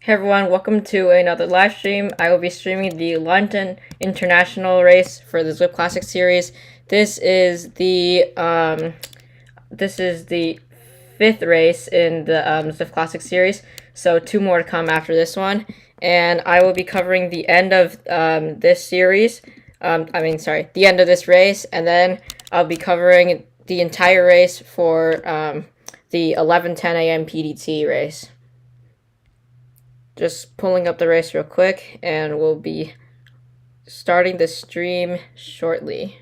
Hey everyone, welcome to another live stream. I will be streaming the London International race for the Zwift Classic series. This is the fifth race in the Zwift Classic series, so two more to come after this one. And I will be covering the end of this series. The end of this race, and then I'll be covering the entire race for the 11:10 a.m. PDT race. Just pulling up the race real quick, and we'll be starting the stream shortly.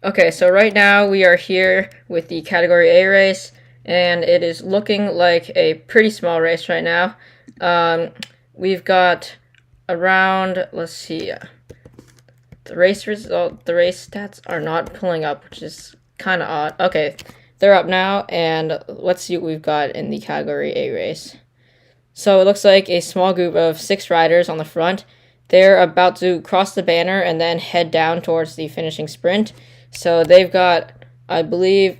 Okay, so right now we are here with the Category A race, and it is looking like a pretty small race right now. We've got around, let's see, the race stats are not pulling up, which is kind of odd. Okay, they're up now, and let's see what we've got in the Category A race. So it looks like a small group of 6 riders on the front. They're about to cross the banner and then head down towards the finishing sprint. So they've got, I believe,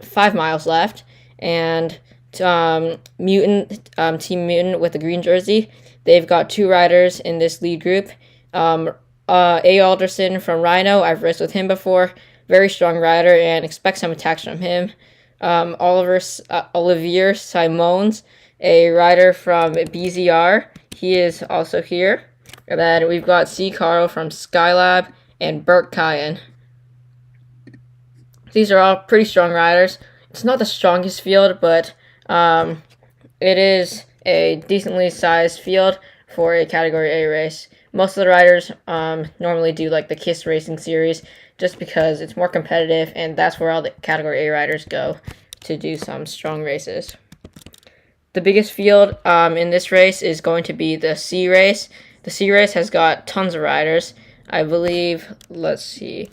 5 miles left. And Team Mutant with the green jersey, they've got 2 riders in this lead group. A. Alderson from Rhino, I've raced with him before. Very strong rider, and expect some attacks from him. Olivier Simons, a rider from BZR. He is also here. And then we've got C. Carl from Skylab and Bert Kyan. These are all pretty strong riders. It's not the strongest field, but it is a decently sized field for a Category A race. Most of the riders normally do like the KISS Racing Series just because it's more competitive, and that's where all the Category A riders go to do some strong races. The biggest field in this race is going to be the C race. The C race has got tons of riders. I believe, let's see,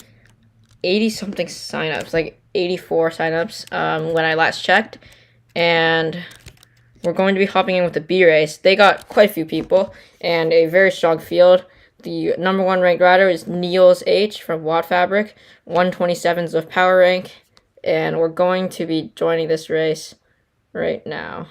80-something signups, like 84 signups when I last checked. And we're going to be hopping in with the B race. They got quite a few people and a very strong field. The number 1 ranked rider is Niels H. from Watt Fabric, 127s of power rank. And we're going to be joining this race right now.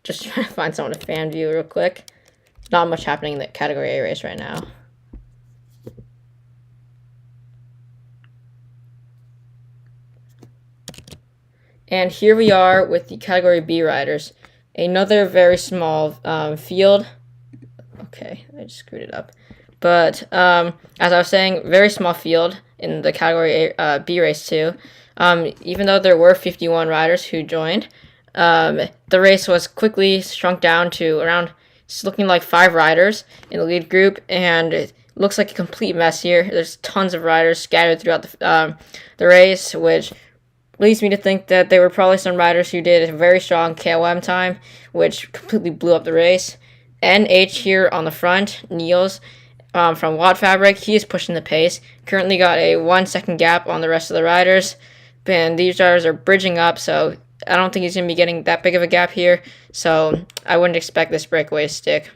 Just trying to find someone to fan view real quick. Not much happening in the Category A race right now. And here we are with the Category B riders. Another very small field. Okay, I just screwed it up. But as I was saying, very small field in the Category A, B race too. Even though there were 51 riders who joined, the race was quickly shrunk down to around, it's looking like 5 riders in the lead group, and it looks like a complete mess here. There's tons of riders scattered throughout the race, which leads me to think that there were probably some riders who did a very strong KOM time, which completely blew up the race. NH here on the front, Niels from Watt Fabric, he is pushing the pace. Currently got a 1-second gap on the rest of the riders, and these riders are bridging up, so I don't think he's going to be getting that big of a gap here, so I wouldn't expect this breakaway to stick.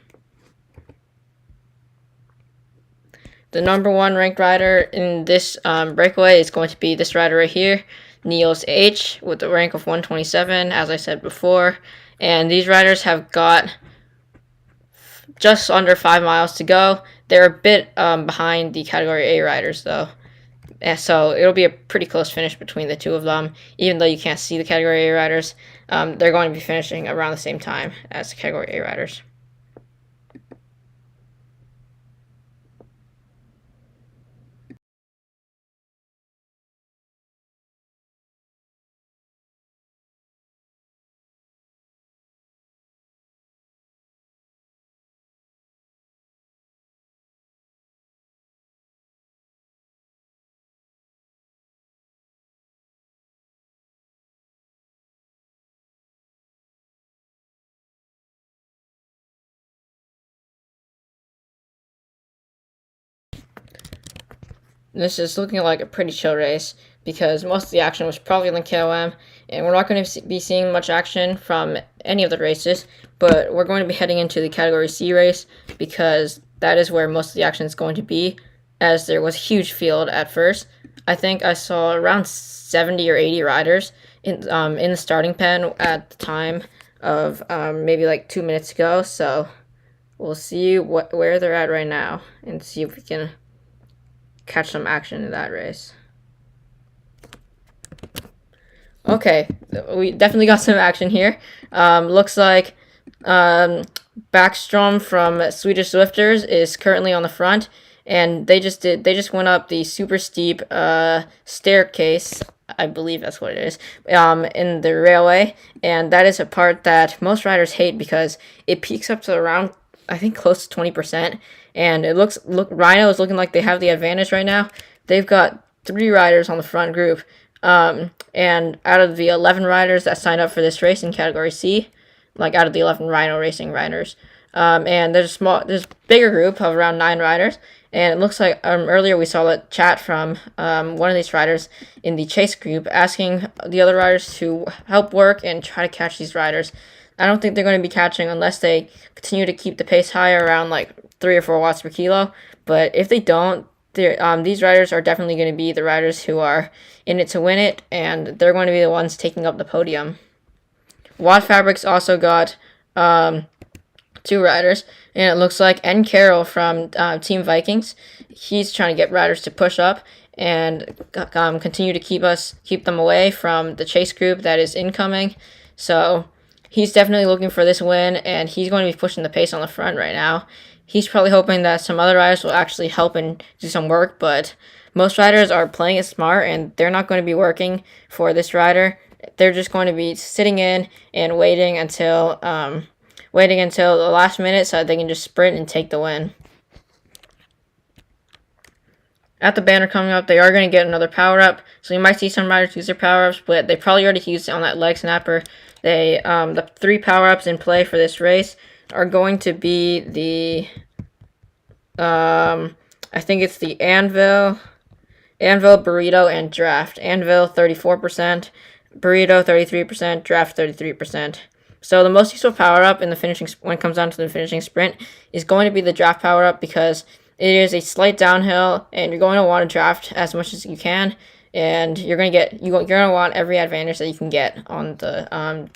The number 1 ranked rider in this breakaway is going to be this rider right here, Niels H, with a rank of 127, as I said before. And these riders have got just under 5 miles to go. They're a bit behind the Category A riders, though. And so it'll be a pretty close finish between the two of them. Even though you can't see the Category A riders, they're going to be finishing around the same time as the Category A riders. This is looking like a pretty chill race because most of the action was probably in the KOM, and we're not going to be seeing much action from any of the races, but we're going to be heading into the Category C race because that is where most of the action is going to be, as there was a huge field at first. I think I saw around 70 or 80 riders in the starting pen at the time of maybe like 2 minutes ago, so we'll see where they're at right now and see if we can catch some action in that race. Okay, we definitely got some action here. Looks like Backstrom from Swedish Zwifters is currently on the front, and they just went up the super steep staircase. I believe that's what it is, in the railway, and that is a part that most riders hate because it peaks up to around, I think, close to 20%, and Rhino is looking like they have the advantage right now. They've got 3 riders on the front group, and out of the 11 riders that signed up for this race in Category C, like out of the 11 Rhino racing riders, and there's a bigger group of around 9 riders, and it looks like earlier we saw a chat from one of these riders in the chase group asking the other riders to help work and try to catch these riders. I don't think they're going to be catching unless they continue to keep the pace high around like 3 or 4 watts per kilo. But if they don't, these riders are definitely going to be the riders who are in it to win it, and they're going to be the ones taking up the podium. Watt Fabrics also got 2 riders, and it looks like N. Carroll from Team Vikings. He's trying to get riders to push up and continue to keep them away from the chase group that is incoming. So he's definitely looking for this win, and he's going to be pushing the pace on the front right now. He's probably hoping that some other riders will actually help and do some work, but most riders are playing it smart, and they're not going to be working for this rider. They're just going to be sitting in and waiting until the last minute so that they can just sprint and take the win. At the banner coming up, they are going to get another power-up, so you might see some riders use their power-ups, but they probably already used it on that leg snapper. The 3 power-ups in play for this race are going to be the, I think it's the Anvil, Burrito, and Draft. Anvil, 34%, Burrito, 33%, Draft, 33%. So the most useful power-up in the finishing, when it comes down to the finishing sprint, is going to be the Draft power-up because it is a slight downhill, and you're going to want to draft as much as you can, and you're going to want every advantage that you can get on the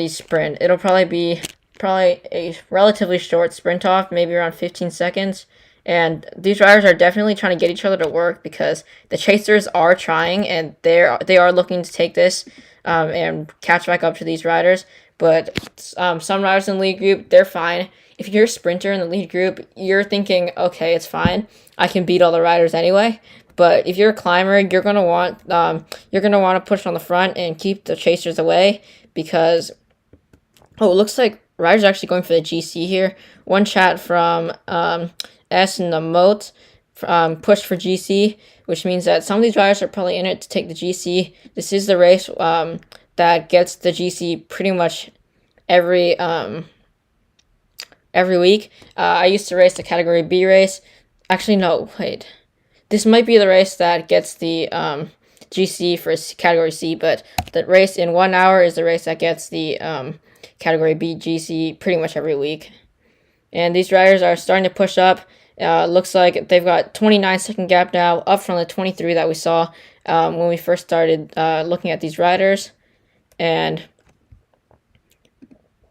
sprint. It'll probably be a relatively short sprint off, maybe around 15 seconds. And these riders are definitely trying to get each other to work because the chasers are trying, and they are looking to take this and catch back up to these riders. But some riders in the lead group, they're fine. If you're a sprinter in the lead group, you're thinking, okay, it's fine. I can beat all the riders anyway. But if you're a climber, you're gonna want to push on the front and keep the chasers away because it looks like riders are actually going for the GC here. One chat from S in the moat pushed for GC, which means that some of these riders are probably in it to take the GC. This is the race that gets the GC pretty much every week. I used to race the Category B race. Actually, no, wait. This might be the race that gets the GC for Category C, but the race in 1 hour is the race that gets the Category B GC pretty much every week. And these riders are starting to push up. Looks like they've got 29-second gap now, up from the 23 that we saw when we first started looking at these riders. And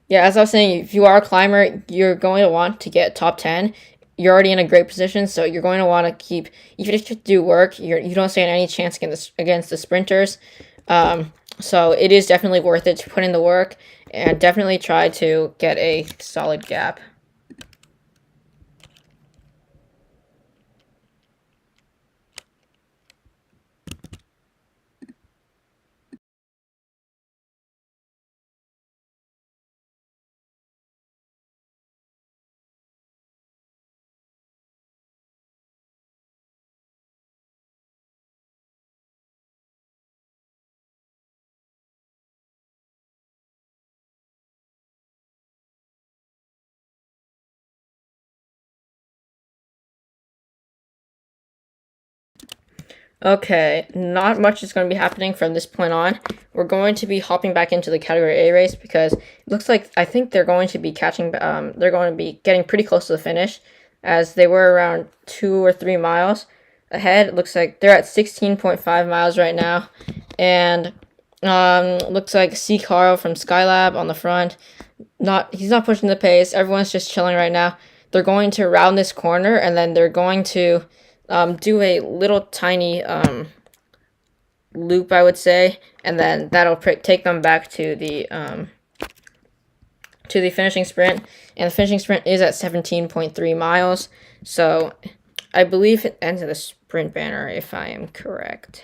yeah, as I was saying, if you are a climber, you're going to want to get top 10. You're already in a great position, so you're going to want to keep, even if you do work, you don't stand any chance against the sprinters. So it is definitely worth it to put in the work and definitely try to get a solid gap. Okay, not much is going to be happening from this point on. We're going to be hopping back into the Category A race because it looks like I think they're going to be they're going to be getting pretty close to the finish, as they were around 2 or 3 miles ahead. It looks like they're at 16.5 miles right now, and looks like C. Carl from Skylab on the front. He's not pushing the pace. Everyone's just chilling right now. They're going to round this corner, and then they're going to do a little tiny loop, I would say, and then that'll take them back to the finishing sprint. And the finishing sprint is at 17.3 miles. So I believe it ends at the sprint banner, if I am correct.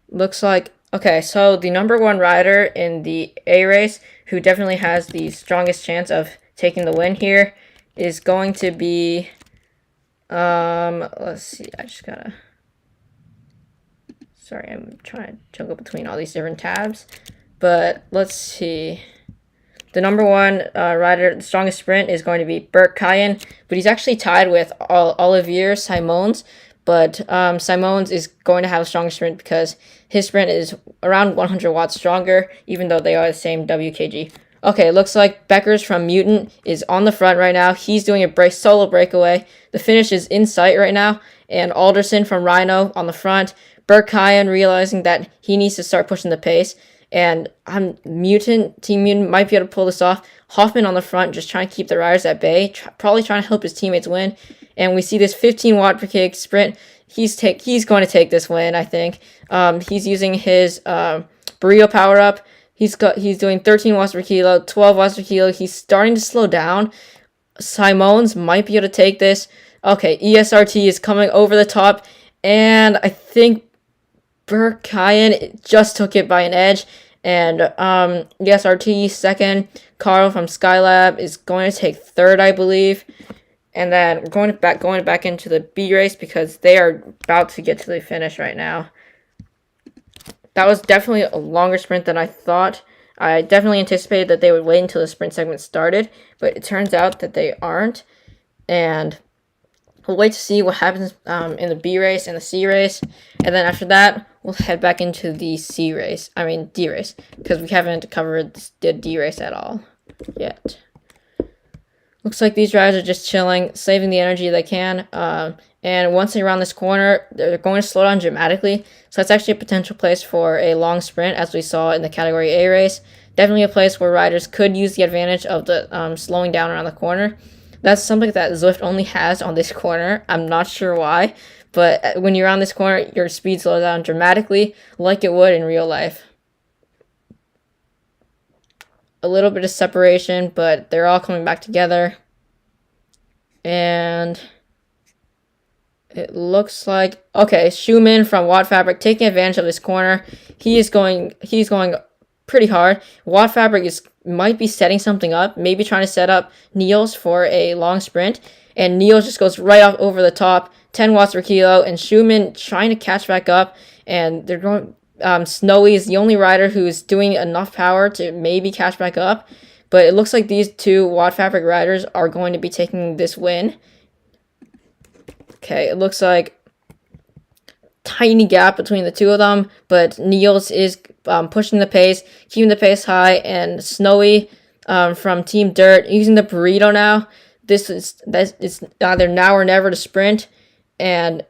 Looks like, okay, so the number 1 rider in the A race, who definitely has the strongest chance of taking the win here, is going to be, let's see, sorry, I'm trying to juggle between all these different tabs, but let's see. The number 1 rider, the strongest sprint, is going to be Bert Cayenne, but he's actually tied with Olivier Simons. But Simons is going to have a stronger sprint because his sprint is around 100 watts stronger, even though they are the same WKG. Okay, it looks like Beckers from Mutant is on the front right now. He's doing a solo breakaway. The finish is in sight right now, and Alderson from Rhino on the front. Bert Cayenne realizing that he needs to start pushing the pace, and Team Mutant might be able to pull this off. Hoffman on the front, just trying to keep the riders at bay, probably trying to help his teammates win. And we see this 15 watt per kg sprint. He's going to take this win, I think. He's using his burrito power up. He's doing 13 watts per kilo, 12 watts per kilo. He's starting to slow down. Simons might be able to take this. Okay, ESRT is coming over the top, and I think Bert Cayenne just took it by an edge. And ESRT second. Carl from Skylab is going to take third, I believe. And then we're going back into the B race because they are about to get to the finish right now. That was definitely a longer sprint than I thought. I definitely anticipated that they would wait until the sprint segment started, but it turns out that they aren't. And we'll wait to see what happens in the B race and the C race. And then after that, we'll head back into the D race, because we haven't covered the D race at all yet. Looks like these riders are just chilling, saving the energy they can. And once they round this corner, they're going to slow down dramatically. So that's actually a potential place for a long sprint, as we saw in the Category A race. Definitely a place where riders could use the advantage of the slowing down around the corner. That's something that Zwift only has on this corner. I'm not sure why, but when you're on this corner, your speed slows down dramatically, like it would in real life. A little bit of separation, but they're all coming back together. And it looks like, okay, Schumann from Watt Fabric taking advantage of this corner. He's going pretty hard. Watt Fabric might be setting something up, maybe trying to set up Niels for a long sprint. And Niels just goes right off over the top, 10 watts per kilo, and Schumann trying to catch back up. And they're going. Snowy is the only rider who's doing enough power to maybe catch back up, but it looks like these 2 Watt Fabric riders are going to be taking this win. Okay, it looks like tiny gap between the 2 of them, but Niels is pushing the pace, keeping the pace high, and Snowy from Team Dirt using the burrito now. It's either now or never to sprint, and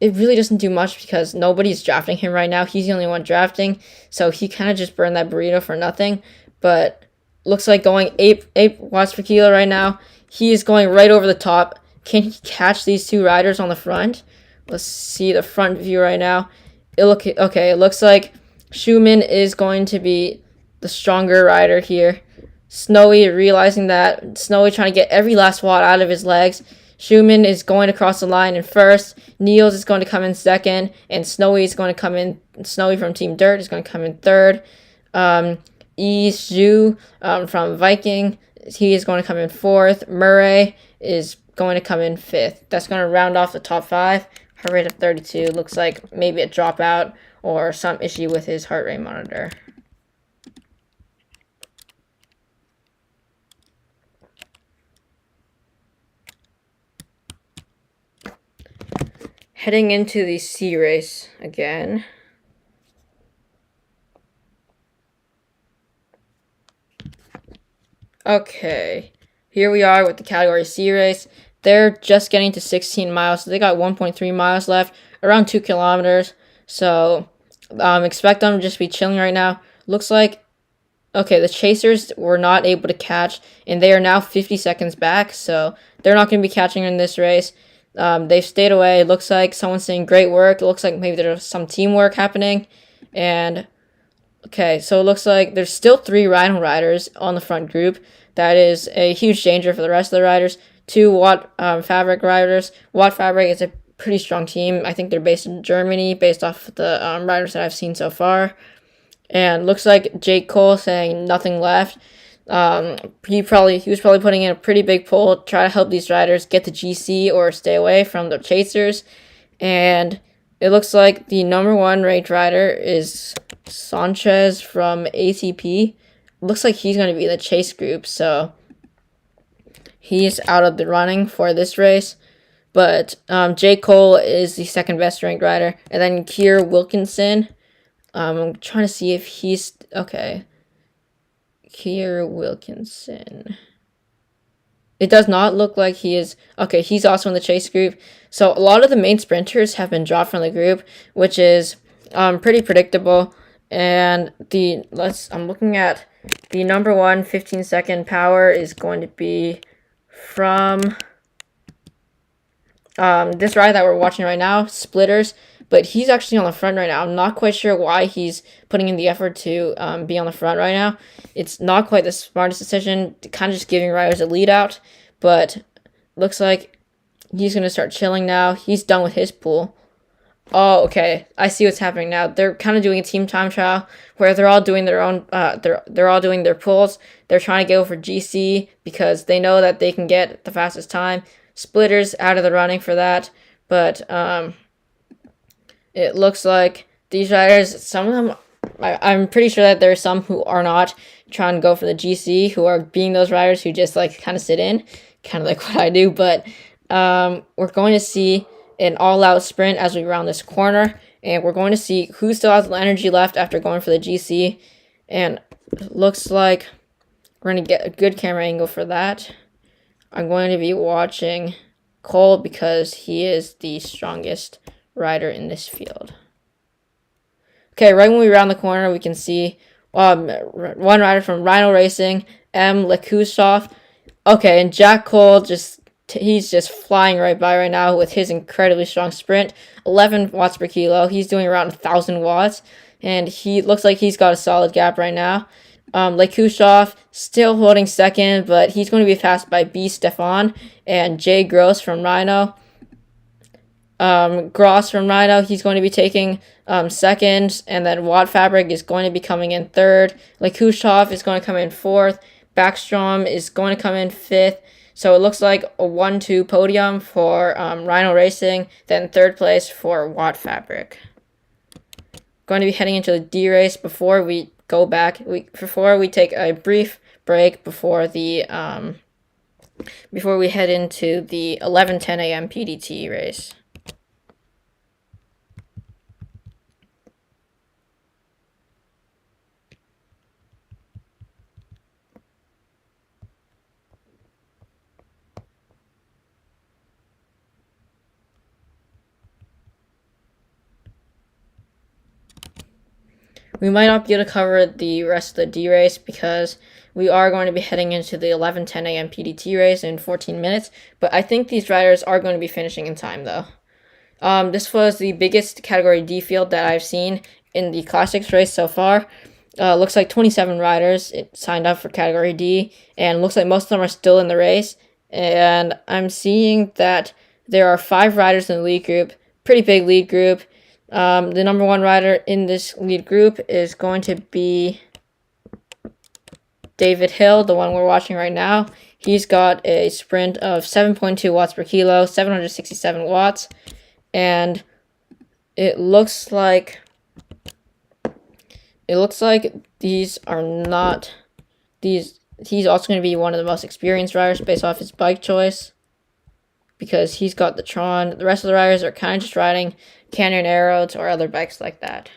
it really doesn't do much because nobody's drafting him right now. He's the only one drafting, so he kind of just burned that burrito for nothing. But looks like going 8 watts per kilo right now. He is going right over the top. Can he catch these 2 riders on the front? Let's see the front view right now. It looks like Schumann is going to be the stronger rider here. Snowy realizing that. Snowy trying to get every last watt out of his legs. Schumann is going to cross the line in first. Niels is going to come in second, and Snowy is going to come in. Snowy from Team Dirt is going to come in third. Zhu from Viking, he is going to come in fourth. Murray is going to come in fifth. That's going to round off the top 5. Heart rate of 32. Looks like maybe a dropout or some issue with his heart rate monitor. heading into the C race again. Okay, here we are with the category C race. They're just getting to 16 miles, so they got 1.3 miles left, around 2 kilometers. So expect them to just be chilling right now. Looks like, okay, the chasers were not able to catch, and they are now 50 seconds back, so they're not going to be catching in this race. They've stayed away. It looks like someone's saying great work. It looks like maybe there's some teamwork happening. And okay, so it looks like there's still 3 Rhino riders on the front group. That is a huge danger for the rest of the riders. 2 Watt Fabric riders. Watt Fabric is a pretty strong team. I think they're based in Germany, based off the riders that I've seen so far. And looks like Jake Cole saying nothing left. He was probably putting in a pretty big pull to try to help these riders get to GC or stay away from the chasers. And it looks like the number 1 ranked rider is Sanchez from ATP. Looks like he's going to be in the chase group, so he's out of the running for this race. But Jake Cole is the second best ranked rider. And then Keir Wilkinson. I'm trying to see if he's... Okay. Keir Wilkinson. It does not look like he is... Okay, he's also in the chase group. So a lot of the main sprinters have been dropped from the group, which is pretty predictable. And I'm looking at the number 1 15-second power is going to be from this ride that we're watching right now, Splitters. But he's actually on the front right now. I'm not quite sure why he's putting in the effort to be on the front right now. It's not quite the smartest decision, kind of just giving riders a lead out. But looks like he's going to start chilling now. He's done with his pool. Oh, okay. I see what's happening now. They're kind of doing a team time trial where they're all doing their own. They're all doing their pulls. They're trying to go for GC because they know that they can get the fastest time. Splitters out of the running for that, but it looks like these riders, some of them, I'm pretty sure that there are some who are not trying to go for the GC, who are being those riders who just like kind of sit in, kind of like what I do. But we're going to see an all-out sprint as we round this corner, and we're going to see who still has the energy left after going for the GC. And it looks like we're going to get a good camera angle for that. I'm going to be watching Cole because he is the strongest rider in this field. Okay, right when we round the corner, we can see one rider from Rhino Racing, M. Lekusov. Okay, and Jack Cole he's just flying right by right now with his incredibly strong sprint, 11 watts per kilo. He's doing around 1,000 watts, and he looks like he's got a solid gap right now. Lekusov still holding second, but he's going to be passed by B. Stefan and Jay Gross from Rhino. Gross from Rhino, he's going to be taking second, and then Watt Fabric is going to be coming in third. Lekusov is going to come in fourth. Backstrom is going to come in fifth. So it looks like a 1-2 podium for Rhino Racing, then third place for Watt Fabric. Going to be heading into the D race before we go back. Before we take a brief break before we head into the 11:10 a.m. PDT race. We might not be able to cover the rest of the D race because we are going to be heading into the 11:10 a.m. PDT race in 14 minutes, but I think these riders are going to be finishing in time, though. This was the biggest Category D field that I've seen in the Classics race so far. Looks like 27 riders signed up for Category D, and looks like most of them are still in the race. And I'm seeing that there are 5 riders in the lead group, pretty big lead group. The number 1 rider in this lead group is going to be David Hill, the one we're watching right now. He's got a sprint of 7.2 watts per kilo, 767 watts, and it looks like these are not these. He's also going to be one of the most experienced riders based off his bike choice. because he's got the Tron. The rest of the riders are kind of just riding Canyon Arrows or other bikes like that.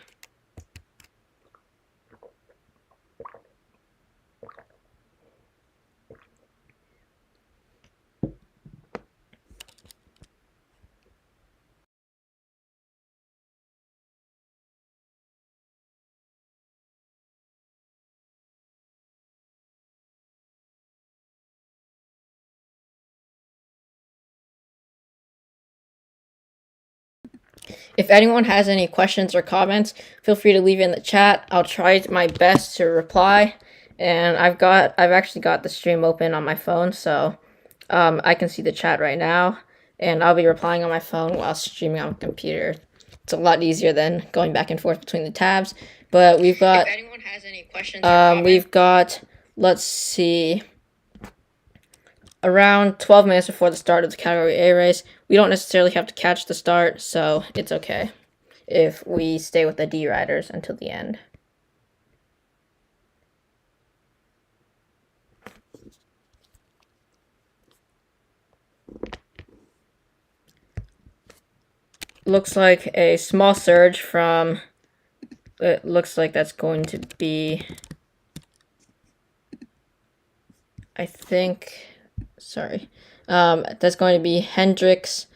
If anyone has any questions or comments, feel free to leave it in the chat. I'll try my best to reply. And I've actually got the stream open on my phone, so I can see the chat right now, and I'll be replying on my phone while streaming on my computer. It's a lot easier than going back and forth between the tabs. But we've got, if anyone has any questions, we've got, let's see, around 12 minutes before the start of the Category A race. We don't necessarily have to catch the start, so it's okay if we stay with the D riders until the end. Looks like a small surge from, it looks like that's going to be, I think, sorry, that's going to be Hendrix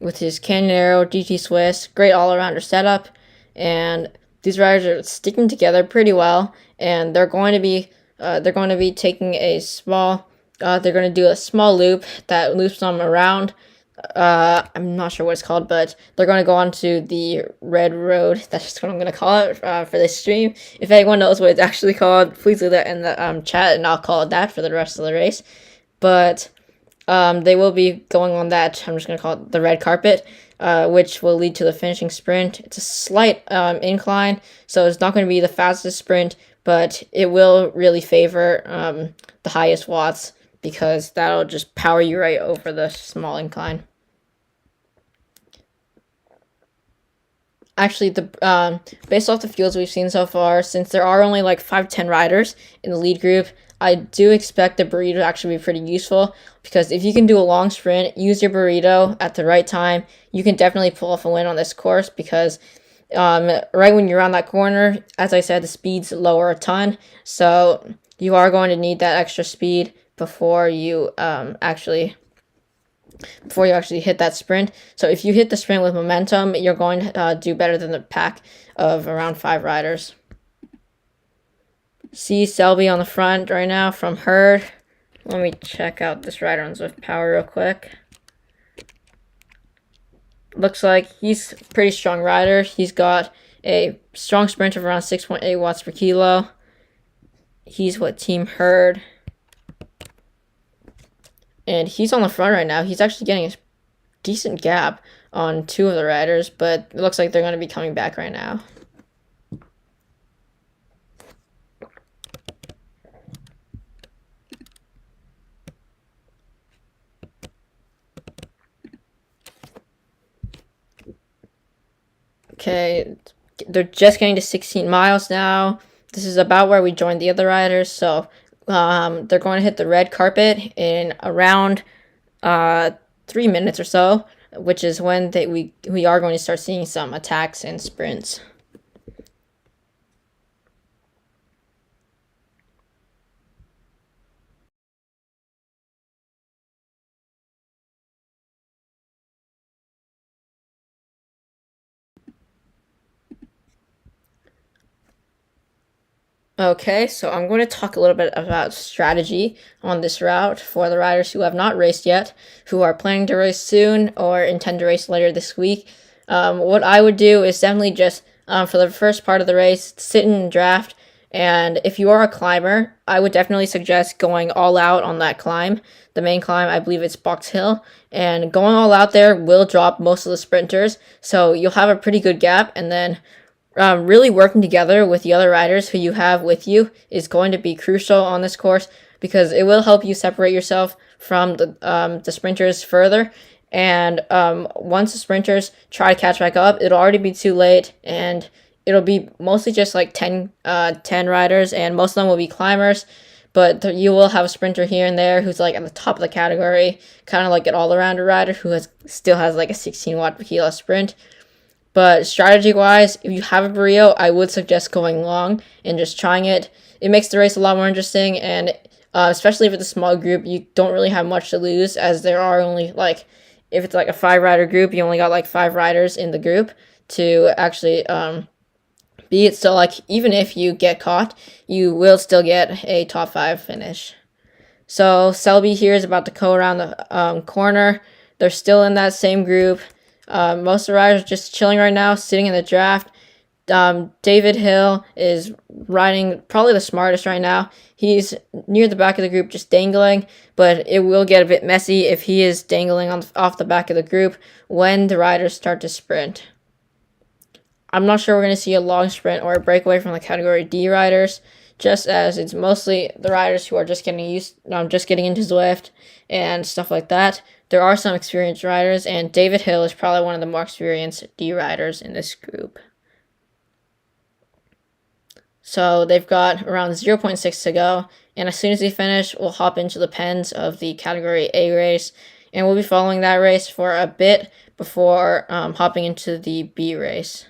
with his Canyon Arrow, GT Swiss, great all-arounder setup, and these riders are sticking together pretty well, and they're going to be taking a small, they're going to do a small loop that loops them around. I'm not sure what it's called, but they're going to go on to the Red Road. That's just what I'm going to call it for this stream. If anyone knows what it's actually called, please leave that in the chat, and I'll call it that for the rest of the race. But they will be going on that, I'm just going to call it the red carpet, which will lead to the finishing sprint. It's a slight incline, so it's not going to be the fastest sprint, but it will really favor the highest watts, because that'll just power you right over the small incline. Actually, based off the fields we've seen so far, since there are only like 5-10 riders in the lead group, I do expect the burrito to actually be pretty useful, because if you can do a long sprint, use your burrito at the right time, you can definitely pull off a win on this course, because right when you're around that corner, as I said, the speeds lower a ton, so you are going to need that extra speed before you actually hit that sprint. So if you hit the sprint with momentum, you're going to do better than the pack of around 5 riders. See Selby on the front right now from Herd. Let me check out this rider on Zwift Power real quick. Looks like he's a pretty strong rider. He's got a strong sprint of around 6.8 watts per kilo. He's what Team Herd. And he's on the front right now. He's actually getting a decent gap on 2 of the riders, but it looks like they're going to be coming back right now. Okay, they're just getting to 16 miles now. This is about where we joined the other riders, so they're going to hit the red carpet in around 3 minutes or so, which is when we are going to start seeing some attacks and sprints. Okay, so I'm going to talk a little bit about strategy on this route for the riders who have not raced yet, who are planning to race soon or intend to race later this week. What I would do is definitely just, for the first part of the race, sit in draft, and if you are a climber, I would definitely suggest going all out on that climb. The main climb, I believe it's Box Hill, and going all out there will drop most of the sprinters, so you'll have a pretty good gap, and then really working together with the other riders who you have with you is going to be crucial on this course, because it will help you separate yourself from the sprinters further. And once the sprinters try to catch back up, it'll already be too late, and it'll be mostly just like 10 riders, and most of them will be climbers. but you will have a sprinter here and there who's like at the top of the category, kind of like an all-arounder rider who still has like a 16 watt per kilo sprint. But strategy wise, if you have a Brio, I would suggest going long and just trying it. It makes the race a lot more interesting, and especially if it's a small group, you don't really have much to lose, as there are only like, if it's like a 5 rider group, you only got like 5 riders in the group to actually beat. So like, even if you get caught, you will still get a top 5 finish. So Selby here is about to go around the corner. They're still in that same group. Most of the riders are just chilling right now, sitting in the draft. David Hill is riding probably the smartest right now. He's near the back of the group, just dangling, but it will get a bit messy if he is dangling off the back of the group when the riders start to sprint. I'm not sure we're going to see a long sprint or a breakaway from the Category D riders, just as it's mostly the riders who are just getting into Zwift and stuff like that. There are some experienced riders, and David Hill is probably one of the more experienced D riders in this group. So they've got around 0.6 to go, and as soon as they finish, we'll hop into the pens of the Category A race, and we'll be following that race for a bit before hopping into the B race.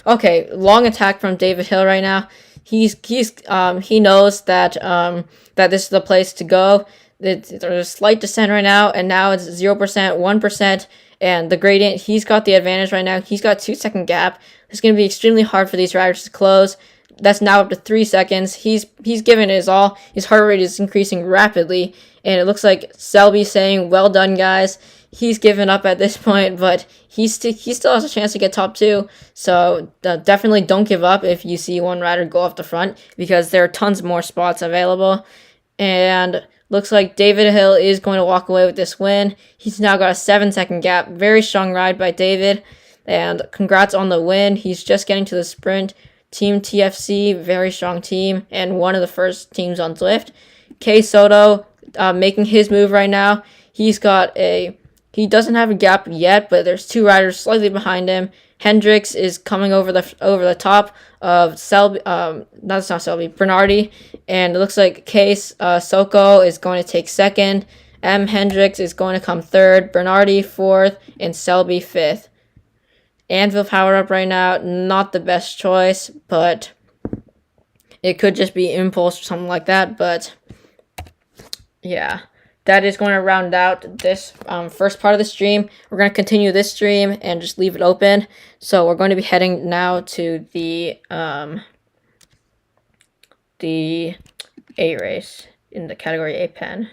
Okay, long attack from David Hill right now. He knows that that this is the place to go. There's a slight descent right now, and now it's 0%, 1%, and the gradient. He's got the advantage right now. He's got 2 second gap. It's going to be extremely hard for these riders to close. That's now up to 3 seconds. He's giving it his all. His heart rate is increasing rapidly, and it looks like Selby saying, "Well done, guys." He's given up at this point, but he still has a chance to get top 2. So definitely don't give up if you see one rider go off the front, because there are tons more spots available. And looks like David Hill is going to walk away with this win. He's now got a 7 second gap. Very strong ride by David, and congrats on the win. He's just getting to the sprint. Team TFC, very strong team, and one of the first teams on Zwift. K Soto making his move right now. He doesn't have a gap yet, but there's 2 riders slightly behind him. Hendricks is coming over the top of Selby. That's not Selby. Bernardi, and it looks like Case Soko is going to take second. M. Hendricks is going to come third. Bernardi fourth, and Selby fifth. Anvil power up right now, not the best choice, but it could just be impulse or something like that. But yeah, that is going to round out this first part of the stream. We're going to continue this stream and just leave it open. So we're going to be heading now to the A race in the Category A pen.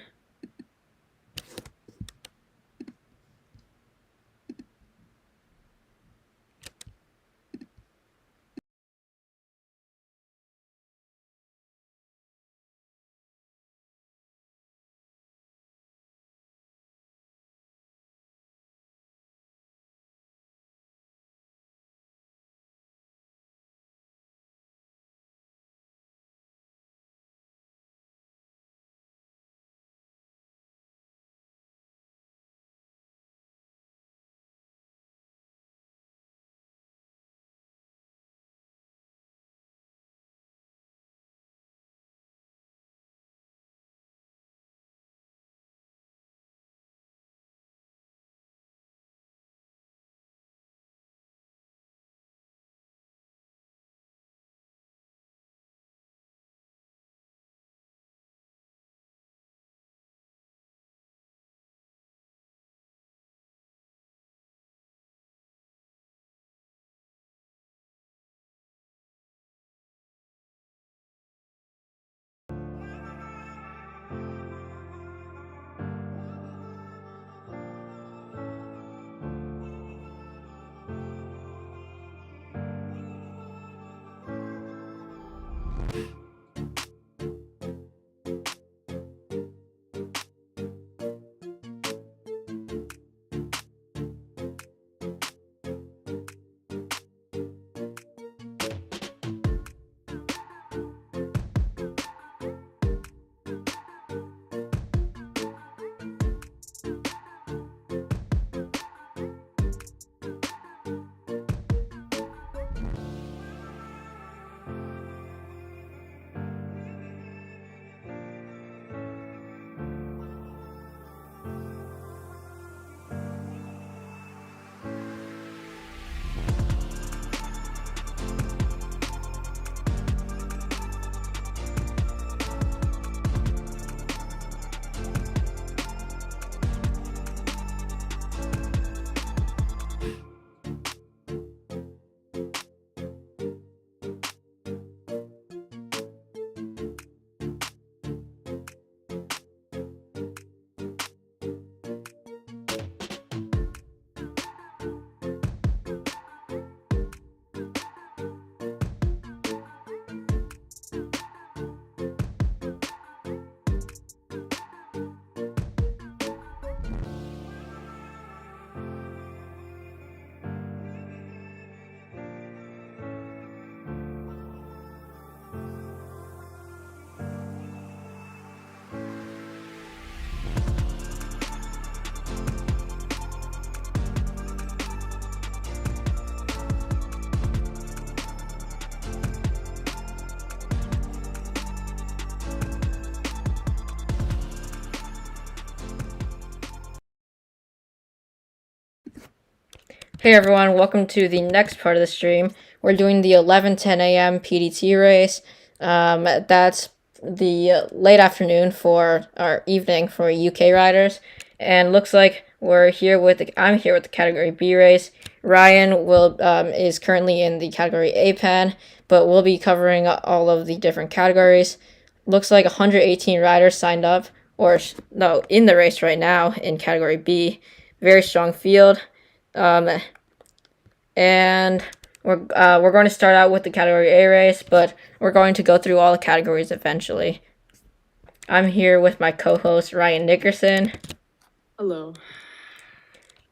Hey everyone, welcome to the next part of the stream. We're doing the 11:10 a.m. PDT race. That's the late afternoon for our evening for UK riders, and looks like I'm here with the Category B race. Ryan is currently in the Category A pen, but we'll be covering all of the different categories. Looks like 118 riders signed up, in the race right now in Category B. Very strong field. And we're going to start out with the Category A race, but we're going to go through all the categories eventually. I'm here with my co-host Ryan Nickerson. Hello.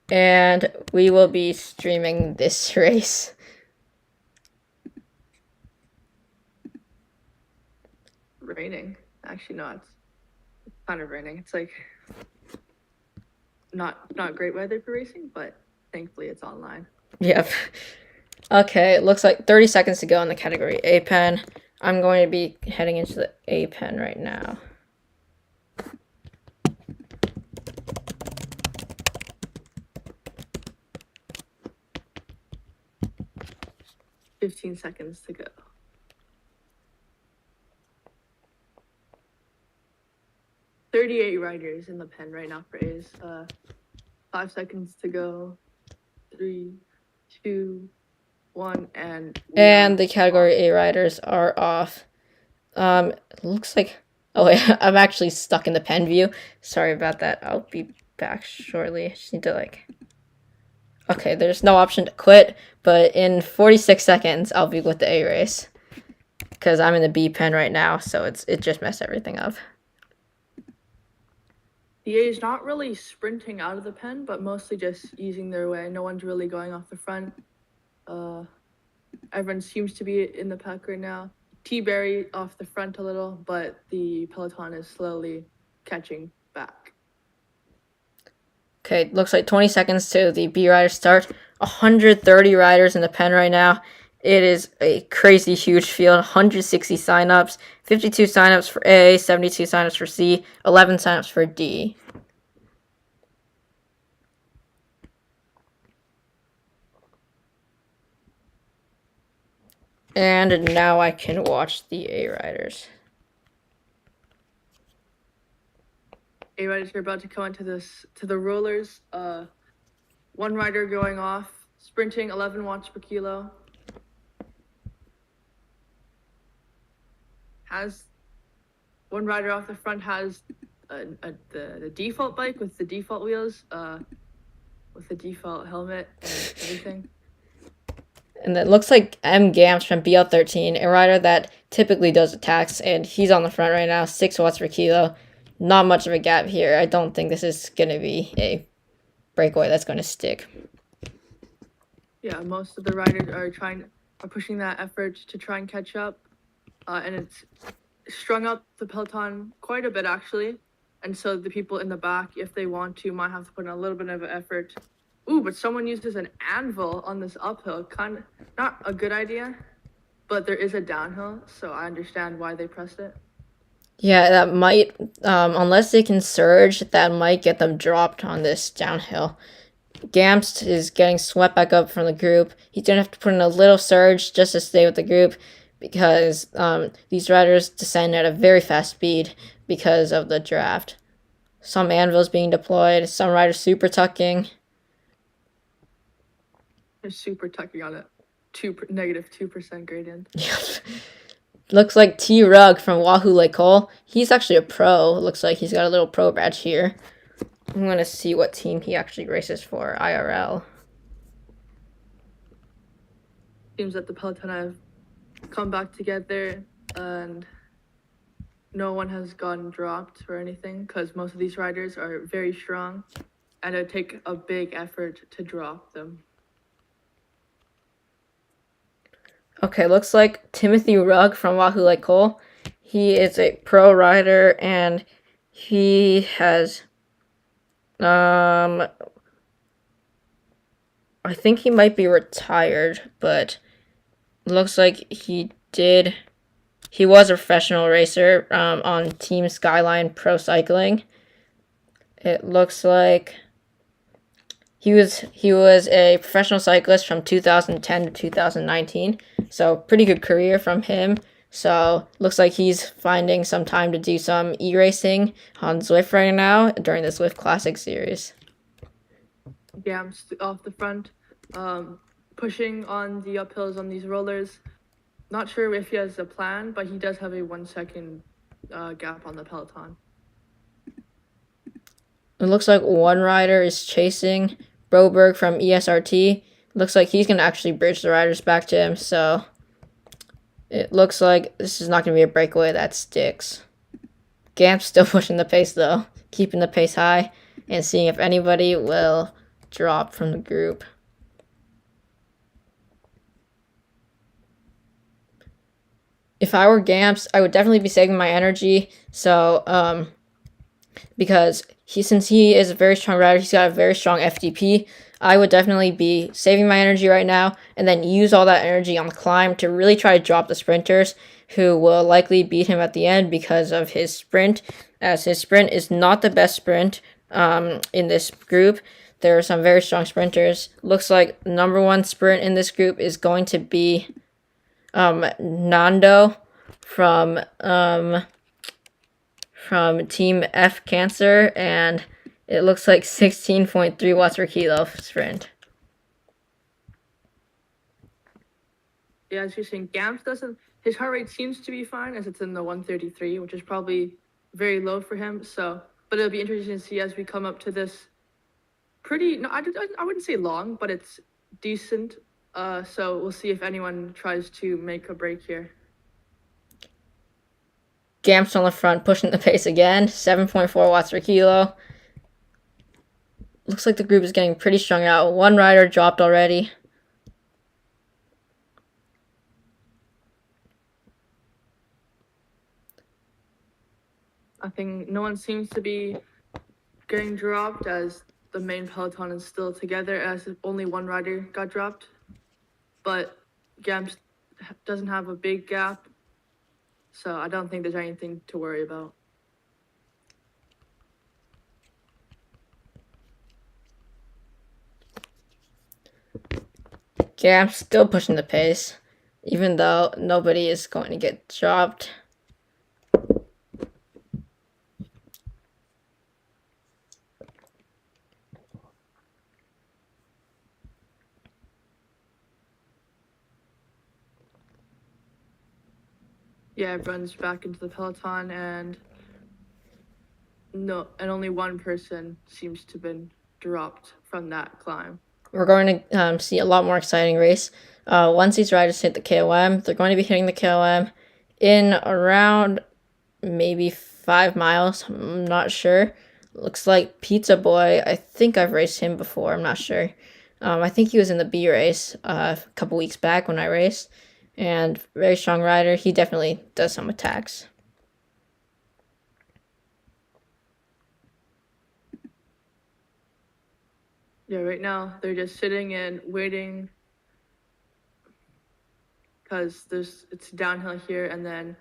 And we will be streaming this race. Raining. Actually, no, it's kind of raining. It's like not great weather for racing, but thankfully it's online. Yep. Okay, it looks like 30 seconds to go in the Category A pen. I'm going to be heading into the A pen right now. $15 seconds to go. $38 riders in the pen right now for A's. 5 seconds to go. 3, 2, 1, and the Category A riders are off. Looks like... Oh, wait, I'm actually stuck in the pen view. Sorry about that. I'll be back shortly. I just need to, Okay, there's no option to quit, but in 46 seconds, I'll be with the A race. Because I'm in the B pen right now, so it just messed everything up. The A is not really sprinting out of the pen, but mostly just using their way. No one's really going off the front. Everyone seems to be in the pack right now. T-Berry off the front a little, but the peloton is slowly catching back. Okay, looks like 20 seconds to the B rider start. 130 riders in the pen right now. It is a crazy huge field. 160 signups, 52 signups for A, 72 signups for C, 11 signups for D. And now I can watch the A riders. A riders are about to come into the rollers. One rider going off, sprinting 11 watts per kilo. Has one rider off the front has the default bike with the default wheels, with the default helmet and everything. And it looks like M. Gams from BL13, a rider that typically does attacks, and he's on the front right now, 6 watts per kilo. Not much of a gap here. I don't think this is going to be a breakaway that's going to stick. Yeah, most of the riders are pushing that effort to try and catch up, and it's strung up the peloton quite a bit actually. And so the people in the back, if they want to, might have to put in a little bit of effort. Ooh, but someone uses an anvil on this uphill. Kind of not a good idea, but there is a downhill, so I understand why they pressed it. Yeah, that might, unless they can surge, that might get them dropped on this downhill. Gamst is getting swept back up from the group. He's going to have to put in a little surge just to stay with the group because these riders descend at a very fast speed because of the draft. Some anvils being deployed, some riders super tucking. They're super tucking on it. Negative 2% gradient. Looks like T. Rug from Wahoo Lake Cole. He's actually a pro. Looks like he's got a little pro badge here. I'm going to see what team he actually races for, IRL. Seems that the peloton have come back together and no one has gotten dropped or anything because most of these riders are very strong and it would take a big effort to drop them. Okay, looks like Timothy Rugg from Wahoo Lake Cole. He is a pro rider and he has I think he might be retired, but looks like he was a professional racer on Team Skyline Pro Cycling. It looks like He was a professional cyclist from 2010 to 2019, so pretty good career from him. So looks like he's finding some time to do some e-racing on Zwift right now during the Zwift Classic series. Gams off the front, pushing on the uphills on these rollers. Not sure if he has a plan, but he does have a 1 second gap on the peloton. It looks like one rider is chasing Broberg from ESRT. Looks like he's going to actually bridge the riders back to him, so it looks like this is not going to be a breakaway that sticks. Gamp's still pushing the pace, though, keeping the pace high and seeing if anybody will drop from the group. If I were Gamps, I would definitely be saving my energy. So, because since he is a very strong rider, he's got a very strong FTP. I would definitely be saving my energy right now and then use all that energy on the climb to really try to drop the sprinters who will likely beat him at the end because of his sprint, as his sprint is not the best sprint in this group. There are some very strong sprinters. Looks like number one sprint in this group is going to be Nando from Team F Cancer, and it looks like 16.3 watts per kilo sprint. Yeah, as you're saying, Gams doesn't. His heart rate seems to be fine, as it's in the 133, which is probably very low for him. So, but it'll be interesting to see as we come up to this pretty. No, I wouldn't say long, but it's decent. So we'll see if anyone tries to make a break here. Gamps on the front, pushing the pace again, 7.4 watts per kilo. Looks like the group is getting pretty strung out. One rider dropped already. I think no one seems to be getting dropped, as the main peloton is still together, as only one rider got dropped. But Gams doesn't have a big gap, so I don't think there's anything to worry about. Gamps still pushing the pace, even though nobody is going to get dropped. Yeah, it runs back into the peloton, and only one person seems to have been dropped from that climb. We're going to see a lot more exciting race. Once these riders hit the KOM, they're going to be hitting the KOM in around maybe 5 miles. I'm not sure. Looks like Pizza Boy. I think I've raced him before. I'm not sure. I think he was in the B race a couple weeks back when I raced. And very strong rider. He definitely does some attacks. Yeah, right now they're just sitting and waiting, because it's downhill here and then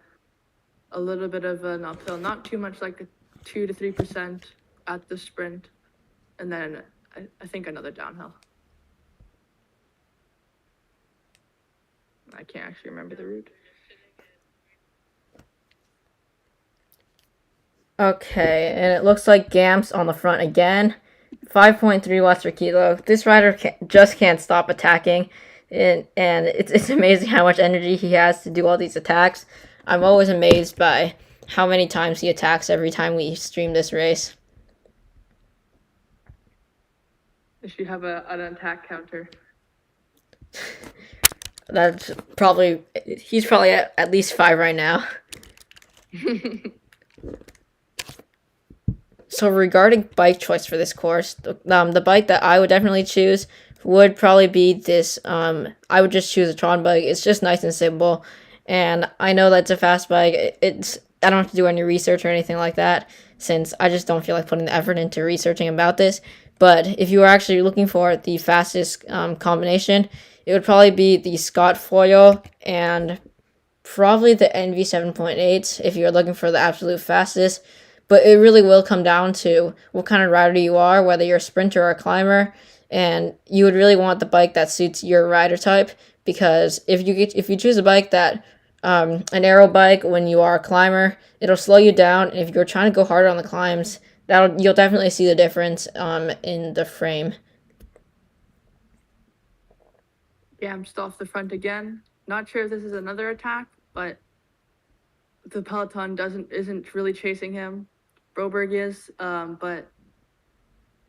a little bit of an uphill, not too much, like a 2 to 3% at the sprint, and then I think another downhill. I can't actually remember the route. Okay, and it looks like Gamps on the front again. 5.3 watts per kilo. This rider just can't stop attacking, and it's amazing how much energy he has to do all these attacks. I'm always amazed by how many times he attacks every time we stream this race. They should have an attack counter. He's probably at least 5 right now. So regarding bike choice for this course, the bike that I would definitely choose would probably be this. I would just choose a Tron bike. It's just nice and simple, and I know that's a fast bike. I don't have to do any research or anything like that, since I just don't feel like putting the effort into researching about this. But if you are actually looking for the fastest combination, it would probably be the Scott Foil and probably the NV 7.8 if you're looking for the absolute fastest. But it really will come down to what kind of rider you are, whether you're a sprinter or a climber. and you would really want the bike that suits your rider type, because if you choose a bike that an aero bike when you are a climber, it'll slow you down, and if you're trying to go harder on the climbs, that'll you'll definitely see the difference in the frame. Gamsed off the front again. Not sure if this is another attack, but the peloton isn't really chasing him. Broberg is, but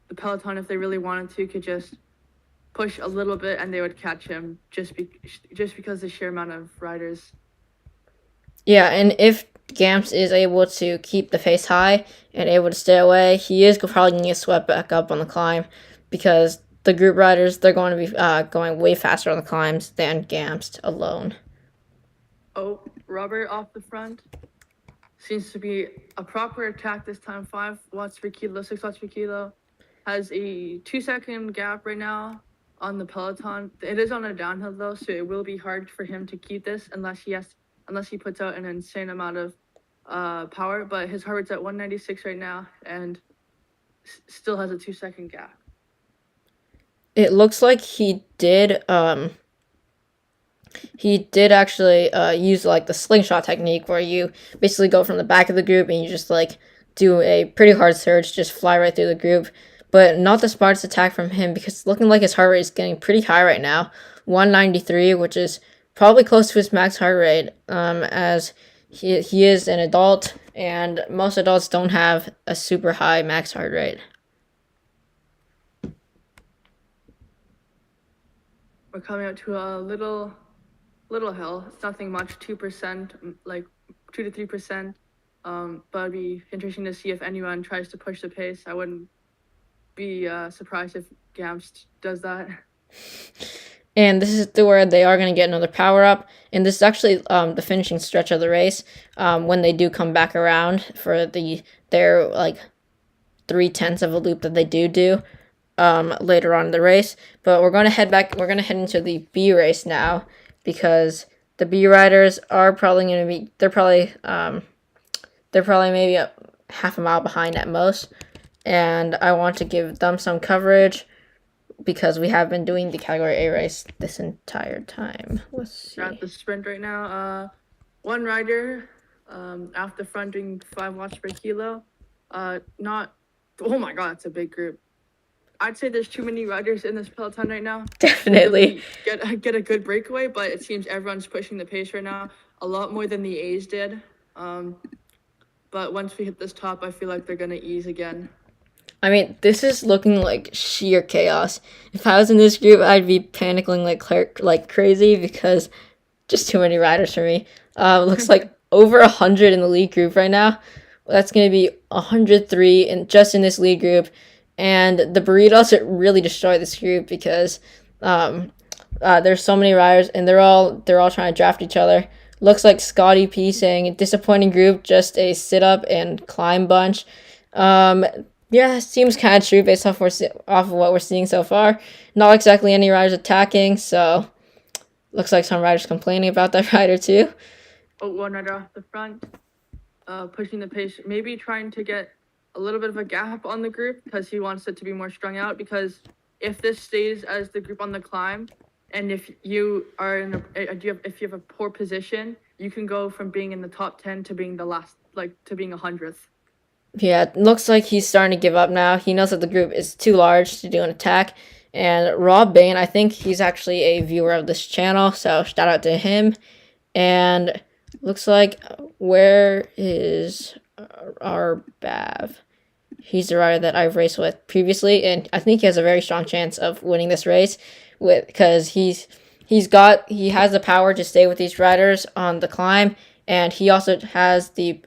the peloton, if they really wanted to, could just push a little bit and they would catch him just because the sheer amount of riders. Yeah, and if Gamps is able to keep the pace high and able to stay away, he is probably going to get swept back up on the climb, because the group riders, they're going to be going way faster on the climbs than Gamps alone. Oh, Robert off the front. Seems to be a proper attack this time. 5 watts per kilo, 6 watts per kilo. Has a 2-second gap right now on the peloton. It is on a downhill though, so it will be hard for him to keep this unless he puts out an insane amount of power. But his heart rate's at 196 right now, and still has a 2-second gap. It looks like he did actually use like the slingshot technique, where you basically go from the back of the group and you just like do a pretty hard surge, just fly right through the group. But not the smartest attack from him, because it's looking like his heart rate is getting pretty high right now, 193, which is probably close to his max heart rate, as he is an adult, and most adults don't have a super high max heart rate. We're coming up to a little hill. It's nothing much, 2%, like 2 to 3%. But it'd be interesting to see if anyone tries to push the pace. I wouldn't be surprised if Gamst does that. And this is where they are going to get another power up. And this is actually the finishing stretch of the race, when they do come back around for their like 3/10 of a loop that they do later on in the race. But we're going to head back. We're going to head into the B race now, because the B riders are probably going to be. They're probably maybe a half a mile behind at most, and I want to give them some coverage, because we have been doing the category A race this entire time. Let's see. We're at the sprint right now. One rider off the front doing 5 watts per kilo. Not. Oh my God, it's a big group. I'd say there's too many riders in this peloton right now. Definitely. Really get a good breakaway, but it seems everyone's pushing the pace right now a lot more than the A's did. But once we hit this top, I feel like they're gonna ease again. I mean, this is looking like sheer chaos. If I was in this group, I'd be panicking like crazy, because just too many riders for me. Looks like over 100 in the lead group right now. That's going to be 103 just in this lead group. And the burritos really destroy this group, because there's so many riders, and they're all trying to draft each other. Looks like Scotty P saying, disappointing group, just a sit up and climb bunch. Yeah, seems kind of true based off of what we're seeing so far. Not exactly any riders attacking, so looks like some riders complaining about that rider too. Oh, one rider off the front, pushing the pace, maybe trying to get a little bit of a gap on the group, because he wants it to be more strung out. Because if this stays as the group on the climb, and if you are if you have a poor position, you can go from being in the top 10 to being the last, to being 100th. Yeah, it looks like he's starting to give up now. He knows that the group is too large to do an attack. And Rob Bain, I think he's actually a viewer of this channel, so shout out to him. And looks like, where is our Bav? He's the rider that I've raced with previously, and I think he has a very strong chance of winning this race, because he has the power to stay with these riders on the climb, and he also has the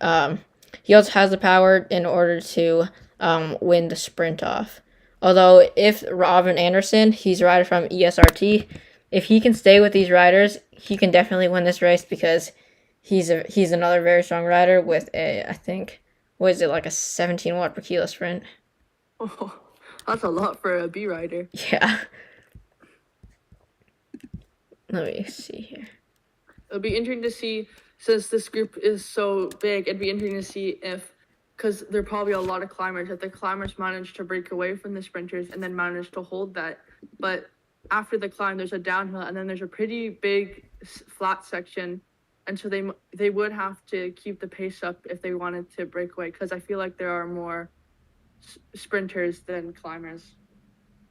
power in order to win the sprint off. Although, if Robin Anderson, he's a rider from ESRT, if he can stay with these riders, he can definitely win this race, because he's another very strong rider with I think, what is it, like a 17 watt per kilo sprint. Oh, that's a lot for a B rider. Yeah. Let me see here. It'll be interesting to see, since this group is so big, it'd be interesting to see if because there are probably a lot of climbers. If the climbers manage to break away from the sprinters and then manage to hold that, but after the climb, there's a downhill and then there's a pretty big flat section, and so they would have to keep the pace up if they wanted to break away. Because I feel like there are more sprinters than climbers.